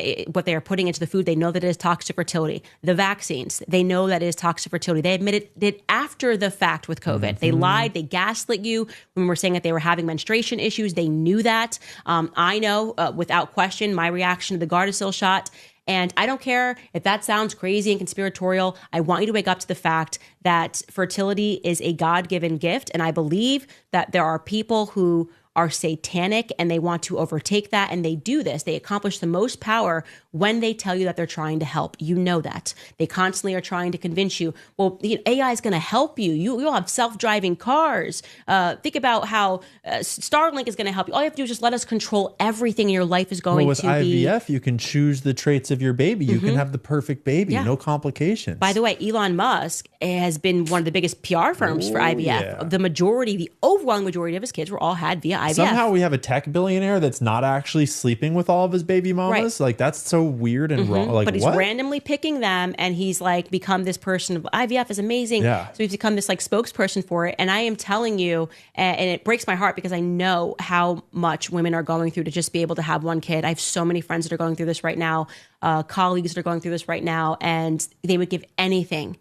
Speaker 1: they are putting into the food, they know that it is toxic to fertility. The vaccines, they know that it is toxic to fertility. They admitted it after the fact with COVID. Mm-hmm. They lied, they gaslit you when we were saying that they were having menstruation issues. They knew that. I know without question my reaction to the Gardasil shot. And I don't care if that sounds crazy and conspiratorial. I want you to wake up to the fact that fertility is a God-given gift. And I believe that there are people who are satanic and they want to overtake that. And they do this. They accomplish the most power when they tell you that they're trying to help. You know that. They constantly are trying to convince you, well, AI is going to help you. You'll have self-driving cars. Think about how Starlink is going to help you. All you have to do is just let us control everything in your life is going
Speaker 2: with
Speaker 1: to be.
Speaker 2: With IVF, you can choose the traits of your baby. You can have the perfect baby, no complications.
Speaker 1: By the way, Elon Musk has been one of the biggest PR firms for IVF. Yeah. The overwhelming majority of his kids were all had via IVF.
Speaker 2: Somehow we have a tech billionaire that's not actually sleeping with all of his baby mamas. Right. Like, that's so weird and wrong. Like,
Speaker 1: but he's randomly picking them, and he's like become this person of IVF is amazing. Yeah. So he's become this like spokesperson for it. And I am telling you, and it breaks my heart because I know how much women are going through to just be able to have one kid. I have so many friends that are going through this right now, colleagues that are going through this right now, and they would give anything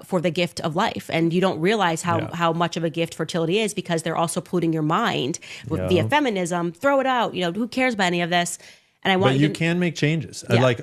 Speaker 1: for the gift of life. And you don't realize how much of a gift fertility is because they're also polluting your mind via feminism. Throw it out. Who cares about any of this? And I want
Speaker 2: you can make changes. Yeah.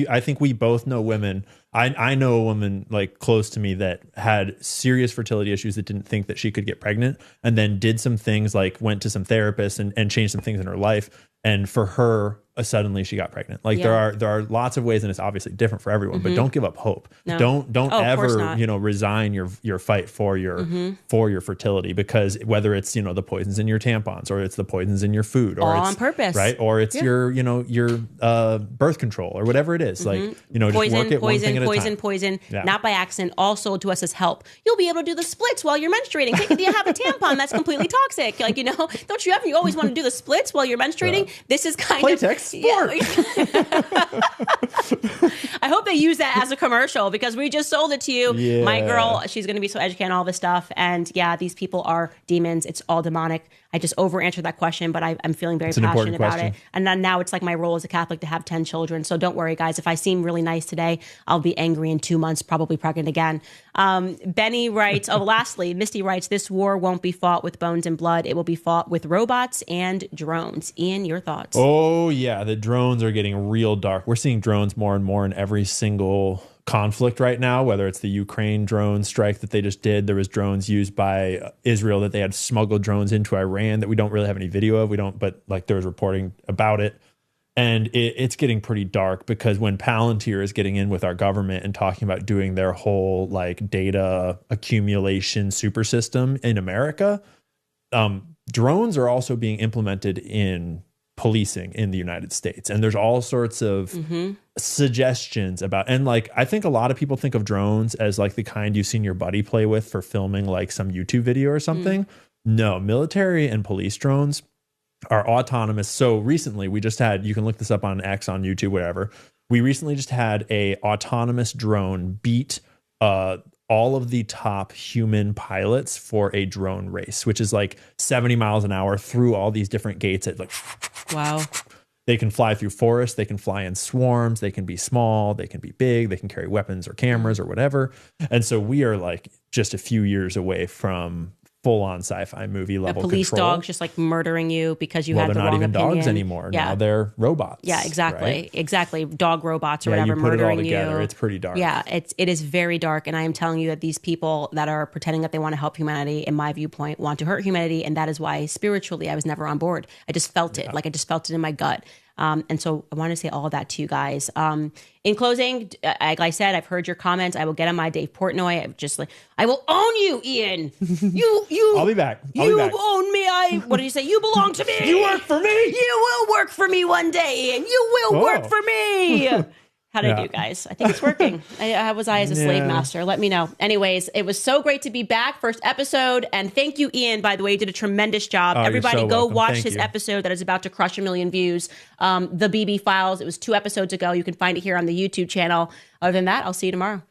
Speaker 2: I think we both know women. I know a woman like close to me that had serious fertility issues that didn't think that she could get pregnant, and then did some things like went to some therapists and changed some things in her life. And for her, suddenly she got pregnant. Like there are lots of ways, and it's obviously different for everyone, but don't give up hope. No. Don't ever, resign your fight for your fertility, because whether it's, the poisons in your tampons, or it's the poisons in your food, or
Speaker 1: all
Speaker 2: it's
Speaker 1: on purpose,
Speaker 2: right? Or it's your birth control or whatever it is. Like, just work it one thing at a time.
Speaker 1: Poison, not by accident, all sold to us as help. You'll be able to do the splits while you're menstruating. Do you have a tampon that's completely toxic? Like, don't you always want to do the splits while you're menstruating? Yeah. This is kind of
Speaker 2: sport.
Speaker 1: I hope they use that as a commercial, because we just sold it to you. Yeah. My girl, she's going to be so educated on all this stuff. And these people are demons. It's all demonic. I just over-answered that question, but I'm feeling very passionate about it. And then now it's like my role as a Catholic to have 10 children. So don't worry, guys. If I seem really nice today, I'll be angry in 2 months, probably pregnant again. Benny writes, lastly, Misty writes, this war won't be fought with bones and blood. It will be fought with robots and drones. Ian, your thoughts?
Speaker 2: Oh, yeah. The drones are getting real dark. We're seeing drones more and more in every single conflict right now, whether it's the Ukraine drone strike that they just did. There was drones used by Israel that they had smuggled drones into Iran that we don't really have any video of. But there was reporting about it. And it's getting pretty dark because when Palantir is getting in with our government and talking about doing their whole like data accumulation super system in America, drones are also being implemented in policing in the United States. And there's all sorts of suggestions about, and like, I think a lot of people think of drones as like the kind you've seen your buddy play with for filming like some YouTube video or something. No, military and police drones are autonomous. So recently we just had, you can look this up on X, on YouTube, whatever. We recently just had a autonomous drone beat all of the top human pilots for a drone race, which is like 70 miles an hour through all these different gates at like,
Speaker 1: wow.
Speaker 2: They can fly through forests. They can fly in swarms. They can be small. They can be big. They can carry weapons or cameras or whatever. And so we are like just a few years away from full-on sci-fi movie level
Speaker 1: police
Speaker 2: control.
Speaker 1: dogs just like murdering you because you had the wrong
Speaker 2: they're not even
Speaker 1: opinion.
Speaker 2: Dogs anymore.
Speaker 1: Yeah.
Speaker 2: Now they're robots.
Speaker 1: Yeah, exactly.
Speaker 2: Right?
Speaker 1: Exactly. Dog robots or
Speaker 2: Yeah,
Speaker 1: whatever
Speaker 2: you put
Speaker 1: murdering
Speaker 2: it all together.
Speaker 1: you.
Speaker 2: It's pretty dark.
Speaker 1: Yeah, it is very dark. And I am telling you that these people that are pretending that they want to help humanity, in my viewpoint, want to hurt humanity. And that is why spiritually I was never on board. I just felt it. Like I just felt it in my gut. And so I want to say all of that to you guys. In closing, like I said, I've heard your comments. I will get on my Dave Portnoy. I'm just like, I will own you, Ian. You.
Speaker 2: I'll be back.
Speaker 1: You own me. What did you say? You belong to me.
Speaker 2: You work for me.
Speaker 1: You will work for me one day, Ian. You will work for me. How'd I do, guys? I think it's working. How was I as a slave master? Let me know. Anyways, it was so great to be back. First episode. And thank you, Ian, by the way. You did a tremendous job.
Speaker 2: Oh,
Speaker 1: everybody
Speaker 2: so
Speaker 1: go
Speaker 2: welcome.
Speaker 1: watch
Speaker 2: Thank
Speaker 1: his
Speaker 2: you.
Speaker 1: episode that is about to crush 1 million views. The BB Files. It was 2 episodes ago. You can find it here on the YouTube channel. Other than that, I'll see you tomorrow.